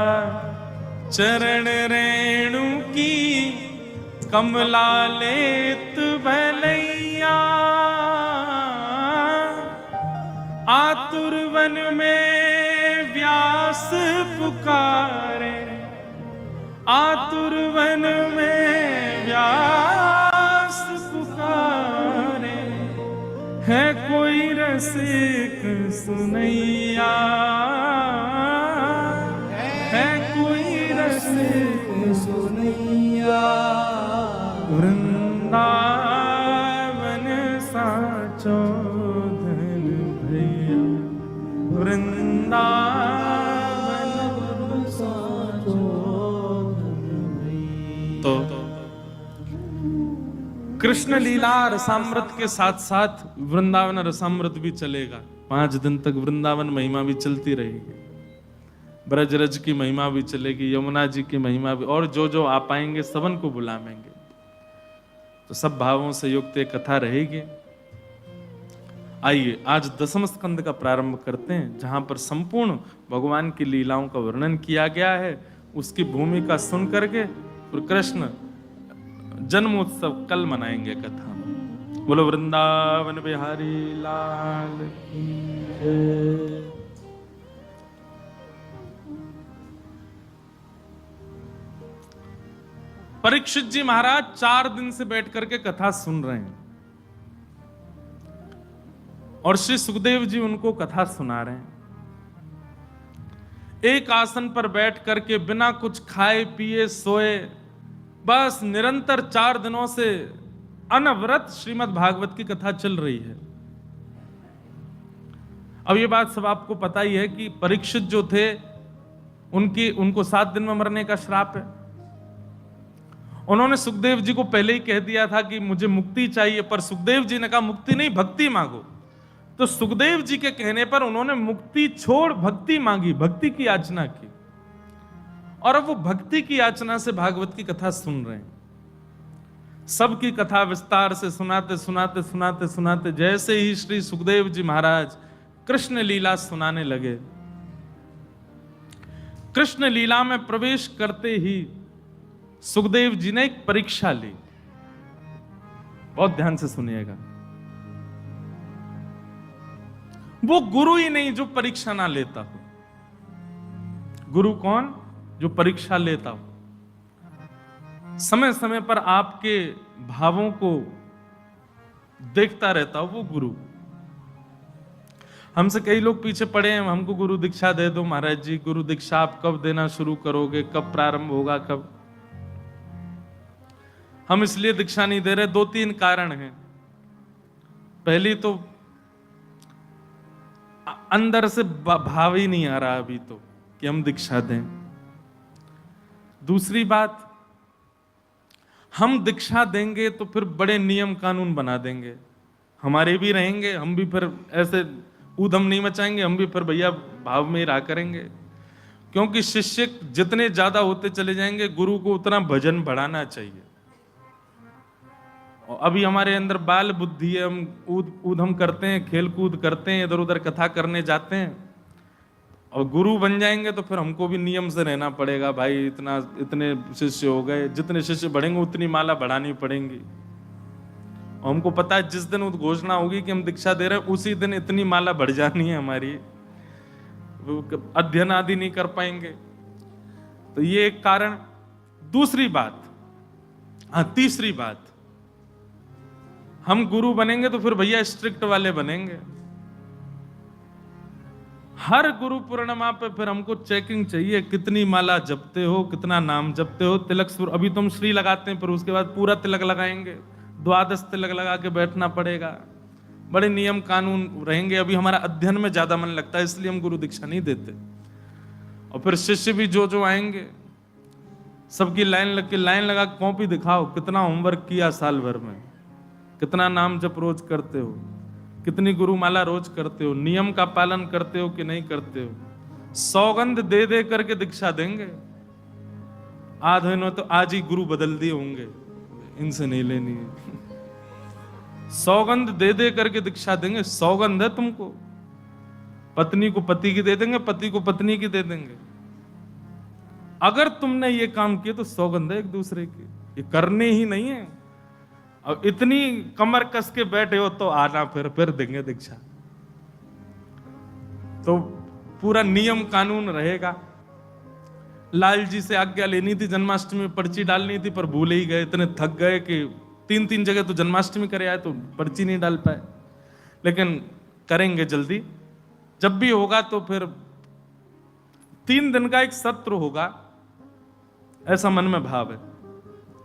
चरण रेणु की, कमला लेत भलैया। आतुर वन में व्यास पुकारे, आतुर वन में व्यास पुकारे, है कोई रसिक सुनैया, है कोई रसिक सुनैया। वृंदावन साचो धन भैया, वृंदावन साचो धन भैया। तो कृष्ण लीला रसामृत के साथ साथ वृंदावन रसामृत भी चलेगा। 5 दिन तक वृंदावन महिमा भी चलती रहेगी। ब्रजरज की महिमा भी चलेगी, यमुना जी की महिमा भी, और जो जो आ पाएंगे सबन को बुलावेंगे। तो सब भावों से युक्त एक कथा रहेगी। आइए आज दसम स्कंद का प्रारंभ करते हैं, जहां पर संपूर्ण भगवान की लीलाओं का वर्णन किया गया है। उसकी भूमिका सुन करके फिर कृष्ण जन्मोत्सव कल मनाएंगे कथा में। बोलो वृंदावन बिहारी लाल की जय। परीक्षित जी महाराज 4 दिन से बैठ करके कथा सुन रहे हैं और श्री सुखदेव जी उनको कथा सुना रहे हैं। एक आसन पर बैठ करके बिना कुछ खाए पिए सोए, बस निरंतर 4 दिनों से अनवरत श्रीमद् भागवत की कथा चल रही है। अब ये बात सब आपको पता ही है कि परीक्षित जो थे उनको 7 दिन में मरने का श्राप है। उन्होंने सुखदेव जी को पहले ही कह दिया था कि मुझे मुक्ति चाहिए, पर सुखदेव जी ने कहा मुक्ति नहीं, भक्ति मांगो। तो सुखदेव जी के कहने पर उन्होंने मुक्ति छोड़ भक्ति मांगी, भक्ति की याचना की, और अब वो भक्ति की याचना से भागवत की कथा सुन रहे हैं। सबकी कथा विस्तार से सुनाते सुनाते सुनाते सुनाते जैसे ही श्री सुखदेव जी महाराज कृष्ण लीला सुनाने लगे, कृष्ण लीला में प्रवेश करते ही सुखदेव जी ने एक परीक्षा ली। बहुत ध्यान से सुनिएगा। वो गुरु ही नहीं जो परीक्षा ना लेता हो। गुरु कौन? जो परीक्षा लेता हो, समय समय पर आपके भावों को देखता रहता हो, वो गुरु। हमसे कई लोग पीछे पड़े हैं, हमको गुरु दीक्षा दे दो महाराज जी, गुरु दीक्षा आप कब देना शुरू करोगे, कब प्रारंभ होगा, कब। हम इसलिए दीक्षा नहीं दे रहे, 2-3 कारण हैं। पहली तो अंदर से भाव ही नहीं आ रहा अभी तो कि हम दीक्षा दें। दूसरी बात, हम दीक्षा देंगे तो फिर बड़े नियम कानून बना देंगे, हमारे भी रहेंगे, हम भी फिर ऐसे ऊधम नहीं मचाएंगे, हम भी फिर भैया भाव में ही रहा करेंगे। क्योंकि शिष्य जितने ज्यादा होते चले जाएंगे, गुरु को उतना भजन बढ़ाना चाहिए। और अभी हमारे अंदर बाल बुद्धि है, हम ऊधम करते हैं, खेल कूद करते हैं, इधर उधर कथा करने जाते हैं। और गुरु बन जाएंगे तो फिर हमको भी नियम से रहना पड़ेगा, भाई इतने शिष्य हो गए, जितने शिष्य बढ़ेंगे उतनी माला बढ़ानी पड़ेंगी। और हमको पता है जिस दिन घोषणा होगी कि हम दीक्षा दे रहे हैं, उसी दिन इतनी माला बढ़ जानी है हमारी, अध्ययन आदि नहीं कर पाएंगे। तो ये एक कारण। दूसरी बात, तीसरी बात, हम गुरु बनेंगे तो फिर भैया स्ट्रिक्ट वाले बनेंगे। हर गुरु पूर्णिमा पे फिर हमको चेकिंग चाहिए, कितनी माला जपते हो, कितना नाम जपते हो, तिलक सुर। अभी तो हम श्री लगाते हैं, पर उसके बाद पूरा तिलक लगाएंगे, 12 तिलक लगा के बैठना पड़ेगा, बड़े नियम कानून रहेंगे। अभी हमारा अध्ययन में ज्यादा मन लगता है, इसलिए हम गुरु दीक्षा नहीं देते। और फिर शिष्य भी जो आएंगे, सबकी लाइन लगा कॉपी दिखाओ, कितना होमवर्क किया साल भर में, कितना नाम जप रोज करते हो, कितनी गुरुमाला रोज करते हो, नियम का पालन करते हो कि नहीं करते हो। सौगंध दे दे करके दीक्षा देंगे। आधे ने तो आज ही गुरु बदल दिए होंगे, इनसे नहीं लेनी है। सौगंध दे दे करके दीक्षा देंगे। सौगंध है तुमको, पत्नी को पति की दे देंगे, पति को पत्नी की दे देंगे। अगर तुमने ये काम किया तो सौगंध है एक दूसरे की, ये करने ही नहीं है। अब इतनी कमर कस के बैठे हो तो आना, फिर देंगे दीक्षा। तो पूरा नियम कानून रहेगा। लाल जी से आज्ञा लेनी थी, जन्माष्टमी में पर्ची डालनी थी, पर भूल ही गए, इतने थक गए कि 3 जगह तो जन्माष्टमी करे आए तो पर्ची नहीं डाल पाए। लेकिन करेंगे जल्दी, जब भी होगा तो फिर 3 दिन का एक सत्र होगा, ऐसा मन में भाव है।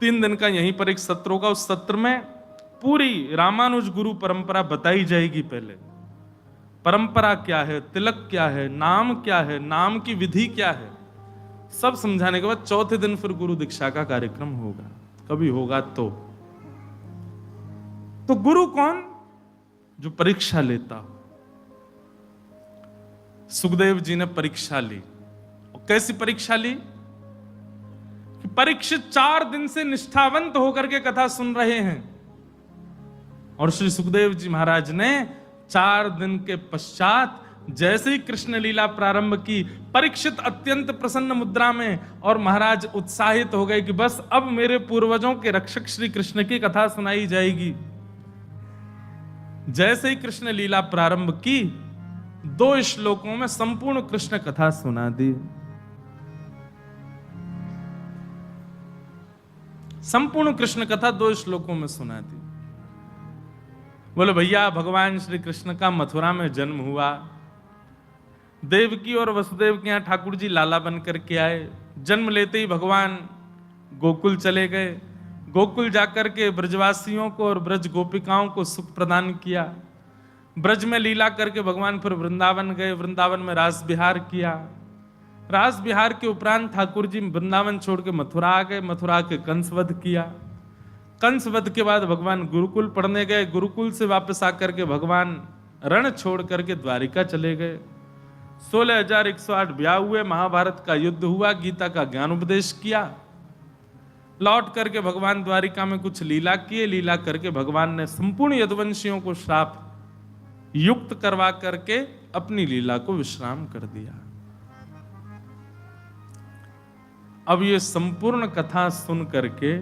3 दिन का यहीं पर एक सत्र होगा। उस सत्र में पूरी रामानुज गुरु परंपरा बताई जाएगी। पहले परंपरा क्या है, तिलक क्या है, नाम क्या है, नाम की विधि क्या है, सब समझाने के बाद चौथे दिन फिर गुरु दीक्षा का कार्यक्रम होगा, कभी होगा तो। गुरु कौन? जो परीक्षा लेता हो। सुखदेव जी ने परीक्षा ली और कैसी परीक्षा ली कि परीक्षित 4 दिन से निष्ठावंत होकर के कथा सुन रहे हैं और श्री सुखदेव जी महाराज ने 4 दिन के पश्चात जैसे ही कृष्ण लीला प्रारंभ की, परीक्षित अत्यंत प्रसन्न मुद्रा में और महाराज उत्साहित हो गए कि बस अब मेरे पूर्वजों के रक्षक श्री कृष्ण की कथा सुनाई जाएगी। जैसे ही कृष्ण लीला प्रारंभ की, 2 श्लोकों में संपूर्ण कृष्ण कथा सुना दी। संपूर्ण कृष्ण कथा 2 श्लोकों में सुना दी। बोले भैया, भगवान श्री कृष्ण का मथुरा में जन्म हुआ, देवकी और वसुदेव के यहां ठाकुर जी लाला बन करके आए। जन्म लेते ही भगवान गोकुल चले गए। गोकुल जाकर के ब्रजवासियों को और ब्रज गोपिकाओं को सुख प्रदान किया। ब्रज में लीला करके भगवान फिर वृंदावन गए। वृंदावन में रास विहार किया। रास विहार के उपरांत ठाकुर जी वृंदावन छोड़ के मथुरा आ गए। मथुरा के कंस वध किया। कंस वध के बाद भगवान गुरुकुल पढ़ने गए। गुरुकुल से वापस आकर के भगवान रण छोड़ करके द्वारिका चले गए। 16,108 ब्याह हुए। महाभारत का युद्ध हुआ। गीता का ज्ञान उपदेश किया। लौट करके भगवान द्वारिका में कुछ लीला किए। लीला करके भगवान ने संपूर्ण यदुवंशियों को श्राप युक्त करवा करके अपनी लीला को विश्राम कर दिया। अब ये संपूर्ण कथा सुन करके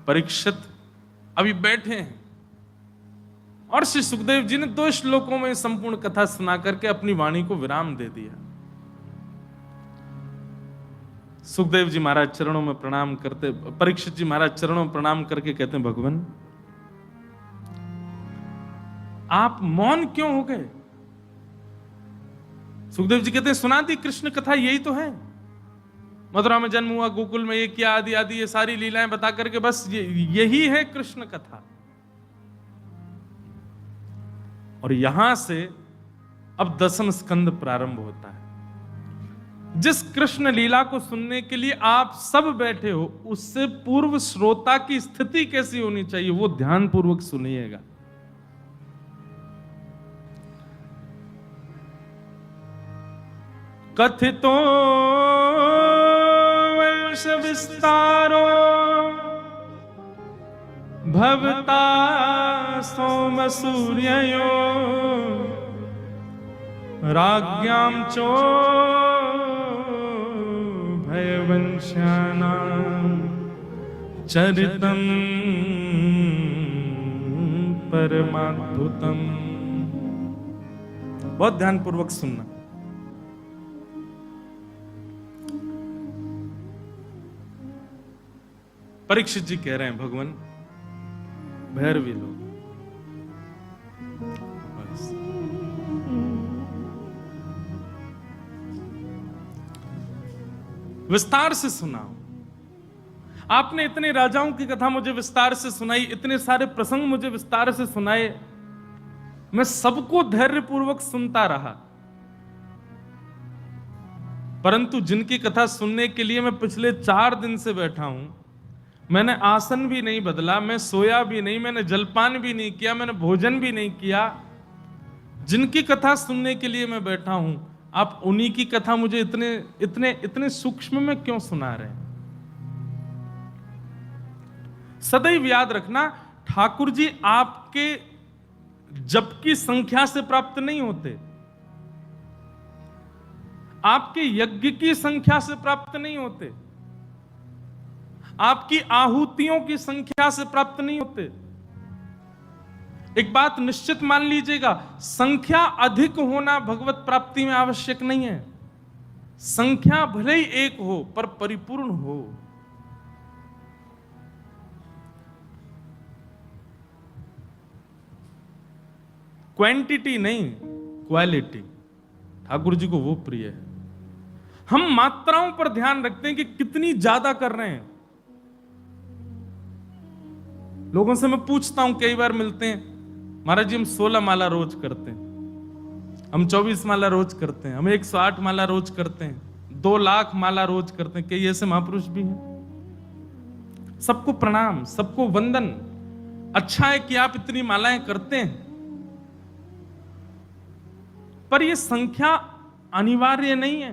परीक्षित अभी बैठे हैं और श्री सुखदेव जी ने 2 श्लोकों में संपूर्ण कथा सुना करके अपनी वाणी को विराम दे दिया। सुखदेव जी महाराज चरणों में प्रणाम करते, परीक्षित जी महाराज चरणों में प्रणाम करके कहते हैं, भगवान आप मौन क्यों हो गए? सुखदेव जी कहते हैं, सुना दी कृष्ण कथा, यही तो है। मथुरा में जन्म हुआ, गोकुल में ये किया, आदि आदि ये सारी लीलाएं बता करके बस यही है कृष्ण कथा। और यहां से अब 10वां स्कंद प्रारंभ होता है। जिस कृष्ण लीला को सुनने के लिए आप सब बैठे हो, उससे पूर्व श्रोता की स्थिति कैसी होनी चाहिए वो ध्यान पूर्वक सुनिएगा। कथितो वंश विस्तारो भवता सोम सूर्ययो राज्ञां चो भयवंश्यानां चरितं परमाद्भुतम्। बहुत ध्यान पूर्वक सुनना। परीक्षित जी कह रहे हैं, भगवान भैरवी लोग विस्तार से सुनाओ। आपने इतने राजाओं की कथा मुझे विस्तार से सुनाई, इतने सारे प्रसंग मुझे विस्तार से सुनाए, मैं सबको धैर्यपूर्वक सुनता रहा, परंतु जिनकी कथा सुनने के लिए मैं पिछले 4 दिन से बैठा हूं, मैंने आसन भी नहीं बदला, मैं सोया भी नहीं, मैंने जलपान भी नहीं किया, मैंने भोजन भी नहीं किया, जिनकी कथा सुनने के लिए मैं बैठा हूं, आप उन्हीं की कथा मुझे इतने इतने इतने सूक्ष्म में क्यों सुना रहे हैं? सदैव याद रखना, ठाकुर जी आपके जप की संख्या से प्राप्त नहीं होते, आपके यज्ञ की संख्या से प्राप्त नहीं होते, आपकी आहुतियों की संख्या से प्राप्त नहीं होते। एक बात निश्चित मान लीजिएगा, संख्या अधिक होना भगवत प्राप्ति में आवश्यक नहीं है। संख्या भले ही एक हो पर परिपूर्ण हो। क्वांटिटी नहीं, क्वालिटी ठाकुर जी को वो प्रिय है। हम मात्राओं पर ध्यान रखते हैं कि कितनी ज्यादा कर रहे हैं। लोगों से मैं पूछता हूं, कई बार मिलते हैं, महाराज जी हम 16 माला रोज करते हैं, हम 24 माला रोज करते हैं, हम 108 माला रोज करते हैं, 2 लाख माला रोज करते हैं। कई ऐसे महापुरुष भी हैं। सबको प्रणाम, सबको वंदन। अच्छा है कि आप इतनी मालाएं करते हैं, पर यह संख्या अनिवार्य नहीं है।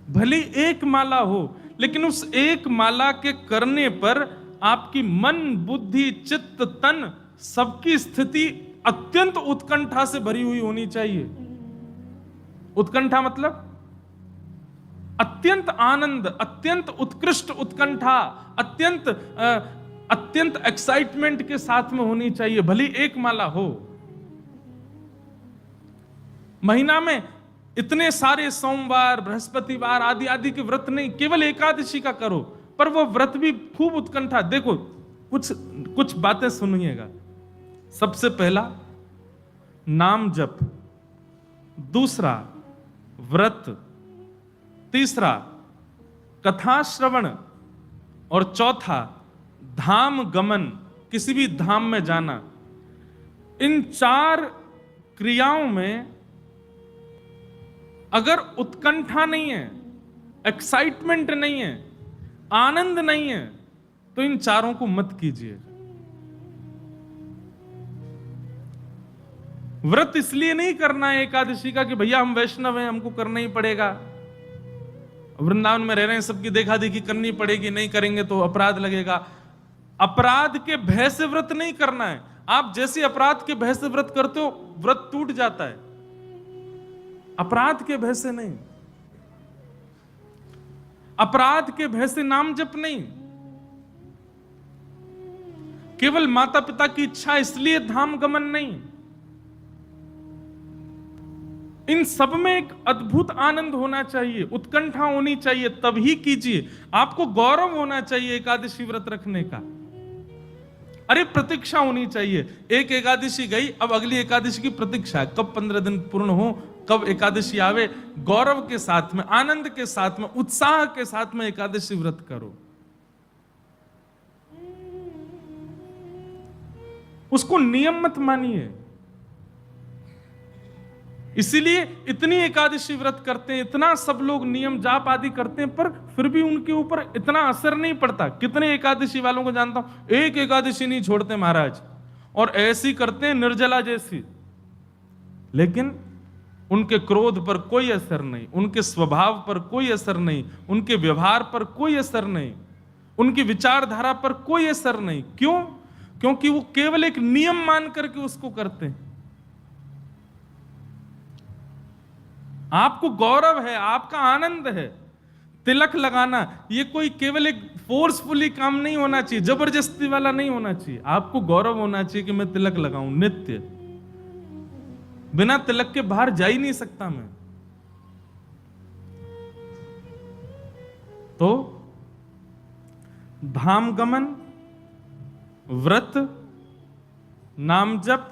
भले एक माला हो, लेकिन उस एक माला के करने पर आपकी मन, बुद्धि, चित्त, तन, सबकी स्थिति अत्यंत उत्कंठा से भरी हुई होनी चाहिए। उत्कंठा मतलब अत्यंत आनंद, अत्यंत उत्कृष्ट उत्कंठा, अत्यंत एक्साइटमेंट के साथ में होनी चाहिए, भली एक माला हो। महीना में इतने सारे सोमवार, बृहस्पतिवार आदि आदि के व्रत नहीं, केवल एकादशी का करो, पर वो व्रत भी खूब उत्कंठा। देखो कुछ बातें सुनिएगा। सबसे पहला नाम जप, दूसरा व्रत, तीसरा कथा श्रवण, और चौथा धाम गमन, किसी भी धाम में जाना। इन 4 क्रियाओं में अगर उत्कंठा नहीं है, एक्साइटमेंट नहीं है, आनंद नहीं है, तो इन 4 को मत कीजिए। व्रत इसलिए नहीं करना है एकादशी का कि भैया हम वैष्णव हैं, हमको करना ही पड़ेगा, वृंदावन में रह रहे हैं, सबकी देखा देखी करनी पड़ेगी, नहीं करेंगे तो अपराध लगेगा। अपराध के भय से व्रत नहीं करना है। आप जैसे अपराध के भय से व्रत करते हो, व्रत टूट जाता है। अपराध के भय से नहीं, अपराध के भय से नाम जप नहीं, केवल माता पिता की इच्छा इसलिए धाम गमन नहीं। इन सब में एक अद्भुत आनंद होना चाहिए, उत्कंठा होनी चाहिए, तभी कीजिए। आपको गौरव होना चाहिए एकादशी व्रत रखने का। अरे प्रतीक्षा होनी चाहिए, एक एकादशी गई, अब अगली एकादशी की प्रतीक्षा, कब 15 दिन पूर्ण हो, कब एकादशी आवे। गौरव के साथ में, आनंद के साथ में, उत्साह के साथ में एकादशी व्रत करो। उसको नियम मत मानिए। इसीलिए इतनी एकादशी व्रत करते हैं, इतना सब लोग नियम जाप आदि करते हैं, पर फिर भी उनके ऊपर इतना असर नहीं पड़ता। कितने एकादशी वालों को जानता हूं, एक एकादशी नहीं छोड़ते महाराज, और ऐसी करते हैं निर्जला जैसी, लेकिन उनके क्रोध पर कोई असर नहीं, उनके स्वभाव पर कोई असर नहीं, उनके व्यवहार पर कोई असर नहीं, उनकी विचारधारा पर कोई असर नहीं। क्यों? क्योंकि वो केवल एक नियम मान करके उसको करते हैं। आपको गौरव है, आपका आनंद है। तिलक लगाना ये कोई केवल एक फोर्सफुली काम नहीं होना चाहिए, जबरदस्ती वाला नहीं होना चाहिए। आपको गौरव होना चाहिए कि मैं तिलक लगाऊं नित्य, बिना तिलक के बाहर जा ही नहीं सकता मैं। तो धाम गमन, व्रत, नाम जप,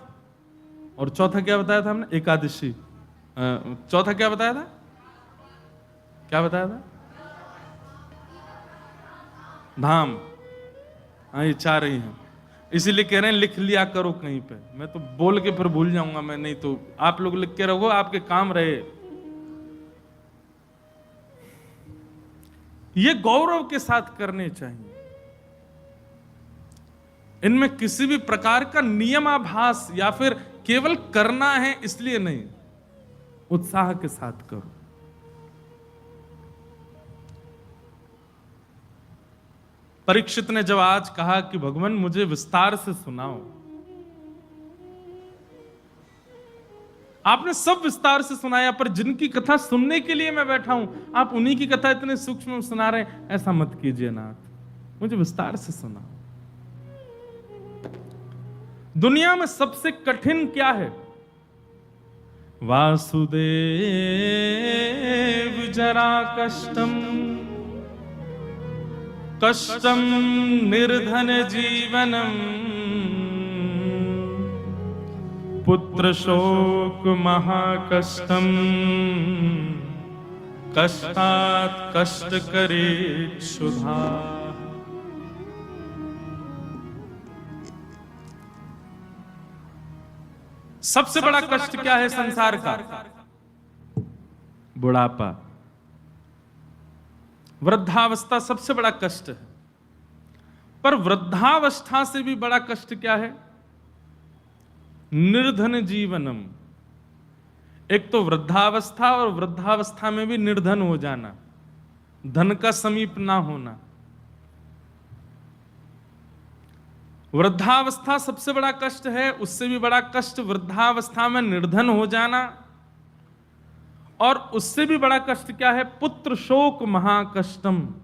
और चौथा क्या बताया था हमने? एकादशी। चौथा क्या बताया था? क्या बताया था? धाम। हाँ, ये 4 ही हैं, इसीलिए कह रहे हैं लिख लिया करो कहीं पे। मैं तो बोल के फिर भूल जाऊंगा मैं, नहीं तो आप लोग लिख के रखो, आपके काम रहे। ये गौरव के साथ करने चाहिए। इनमें किसी भी प्रकार का नियमाभास या फिर केवल करना है इसलिए नहीं, उत्साह के साथ करो। परीक्षित ने जब आज कहा कि भगवान मुझे विस्तार से सुनाओ, आपने सब विस्तार से सुनाया, पर जिनकी कथा सुनने के लिए मैं बैठा हूं, आप उन्हीं की कथा इतने सूक्ष्म सुना रहे हैं, ऐसा मत कीजिए नाथ, मुझे विस्तार से सुनाओ। दुनिया में सबसे कठिन क्या है? वासुदेव जरा कष्टम कष्टम निर्धन जीवनम पुत्र शोक महाकष्टम कष्टात् कष्ट करे क्षुधा। सबसे बड़ा कष्ट क्या है संसार का? बुढ़ापा, वृद्धावस्था सबसे बड़ा कष्ट है। पर वृद्धावस्था से भी बड़ा कष्ट क्या है? निर्धन जीवनम, एक तो वृद्धावस्था, और वृद्धावस्था में भी निर्धन हो जाना, धन का समीप ना होना। वृद्धावस्था सबसे बड़ा कष्ट है, उससे भी बड़ा कष्ट वृद्धावस्था में निर्धन हो जाना, और उससे भी बड़ा कष्ट क्या है? पुत्र शोक महाकष्टम।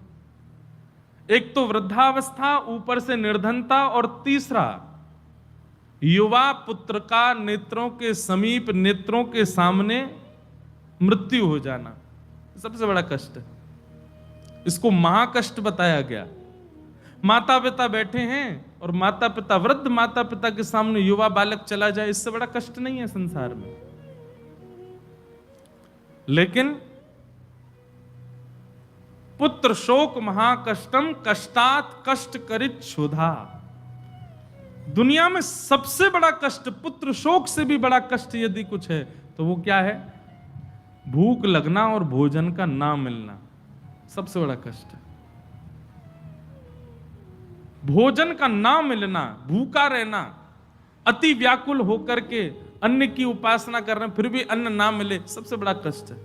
एक तो वृद्धावस्था, ऊपर से निर्धनता, और तीसरा युवा पुत्र का नेत्रों के समीप, नेत्रों के सामने मृत्यु हो जाना, सबसे बड़ा कष्ट है। इसको महाकष्ट बताया गया। माता पिता बैठे हैं और माता पिता, वृद्ध माता पिता के सामने युवा बालक चला जाए, इससे बड़ा कष्ट नहीं है संसार में। लेकिन पुत्र शोक महाकष्टम कष्टात कष्ट करित क्षुधा। दुनिया में सबसे बड़ा कष्ट, पुत्र शोक से भी बड़ा कष्ट यदि कुछ है तो वो क्या है? भूख लगना और भोजन का ना मिलना, सबसे बड़ा कष्ट है। भोजन का ना मिलना, भूखा रहना, अति व्याकुल होकर के अन्न की उपासना कर रहे हैं फिर भी अन्न ना मिले, सबसे बड़ा कष्ट है।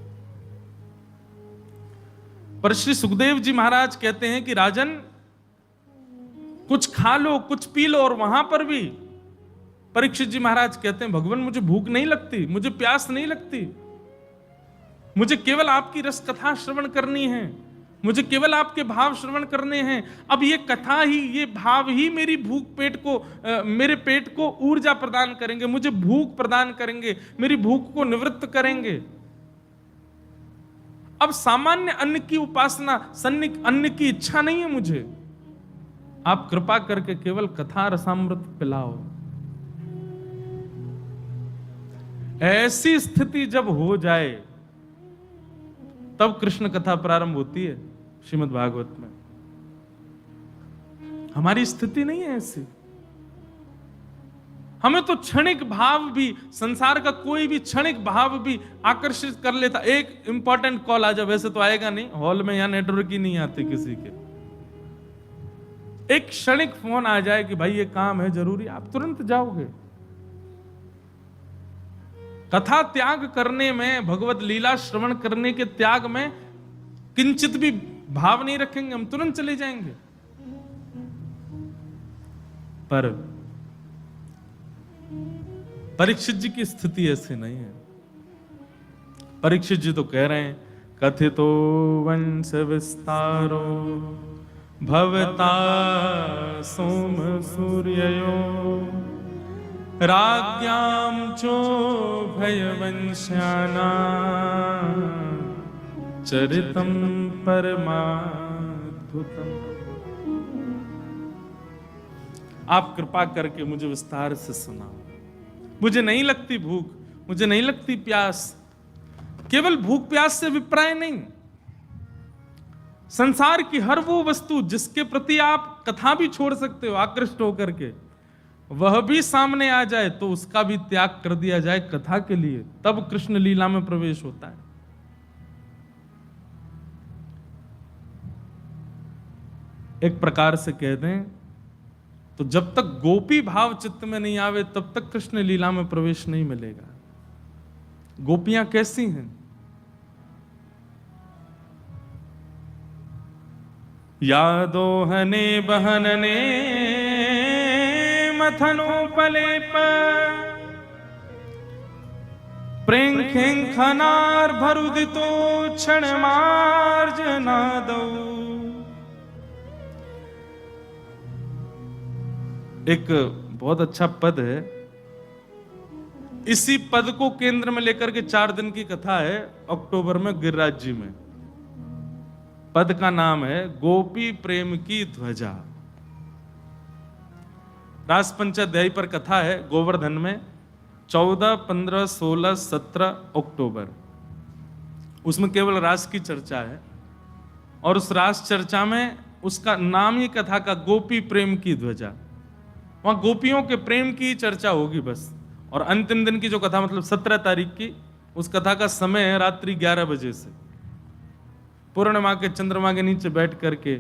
पर श्री सुखदेव जी महाराज कहते हैं कि राजन, कुछ खा लो, कुछ पी लो, और वहां पर भी परीक्षित जी महाराज कहते हैं, भगवान मुझे भूख नहीं लगती, मुझे प्यास नहीं लगती, मुझे केवल आपकी रस कथा श्रवण करनी है, मुझे केवल आपके भाव श्रवण करने हैं। अब ये कथा ही, ये भाव ही मेरी भूख पेट को, मेरे पेट को ऊर्जा प्रदान करेंगे, मुझे भूख प्रदान करेंगे, मेरी भूख को निवृत्त करेंगे। अब सामान्य अन्न की उपासना, सन्निक अन्न की इच्छा नहीं है मुझे, आप कृपा करके केवल कथा रसामृत पिलाओ। ऐसी स्थिति जब हो जाए तब कृष्ण कथा प्रारंभ होती है श्रीमद् भागवत में। हमारी स्थिति नहीं है ऐसी। हमें तो क्षणिक भाव भी, संसार का कोई भी क्षणिक भाव भी आकर्षित कर लेता। एक इंपॉर्टेंट कॉल आ जाए, वैसे तो आएगा नहीं, हॉल में यहां नेटवर्क ही नहीं आते किसी के। एक क्षणिक फोन आ जाए कि भाई ये काम है जरूरी, आप तुरंत जाओगे। कथा त्याग करने में, भगवत लीला श्रवण करने के त्याग में किंचित भी भाव नहीं रखेंगे, हम तुरंत चले जाएंगे। पर परीक्षित जी की स्थिति ऐसी नहीं है। परीक्षित जी तो कह रहे हैं, कथितो वंश विस्तारो भवता सोम सूर्ययो राज्ञां चो भयवंश्याना चरितम परमाद्भुतम। आप कृपा करके मुझे विस्तार से सुनाओ। मुझे नहीं लगती भूख, मुझे नहीं लगती प्यास। केवल भूख प्यास से विप्राय नहीं, संसार की हर वो वस्तु जिसके प्रति आप कथा भी छोड़ सकते हो आकृष्ट होकर के, वह भी सामने आ जाए तो उसका भी त्याग कर दिया जाए कथा के लिए, तब कृष्ण लीला में प्रवेश होता है। एक प्रकार से कह दें तो जब तक गोपी भाव चित्त में नहीं आवे तब तक कृष्ण लीला में प्रवेश नहीं मिलेगा। गोपियां कैसी हैं? यादोहने बहनने मथनोपलेप प्रेंखेंखनार भरुदितो क्षण मार्जनादौ। एक बहुत अच्छा पद है, इसी पद को केंद्र में लेकर के 4 दिन की कथा है अक्टूबर में गिरिराज जी में। पद का नाम है गोपी प्रेम की ध्वजा। रास पंचाध्यायी पर कथा है गोवर्धन में 14, 15, 16, 17 अक्टूबर। उसमें केवल रास की चर्चा है और उस रास चर्चा में उसका नाम ही कथा का गोपी प्रेम की ध्वजा। वहां गोपियों के प्रेम की चर्चा होगी बस। और अंतिम दिन की जो कथा मतलब 17 तारीख की, उस कथा का समय है रात्रि 11 बजे से। पूर्णिमा के चंद्रमा के नीचे बैठ करके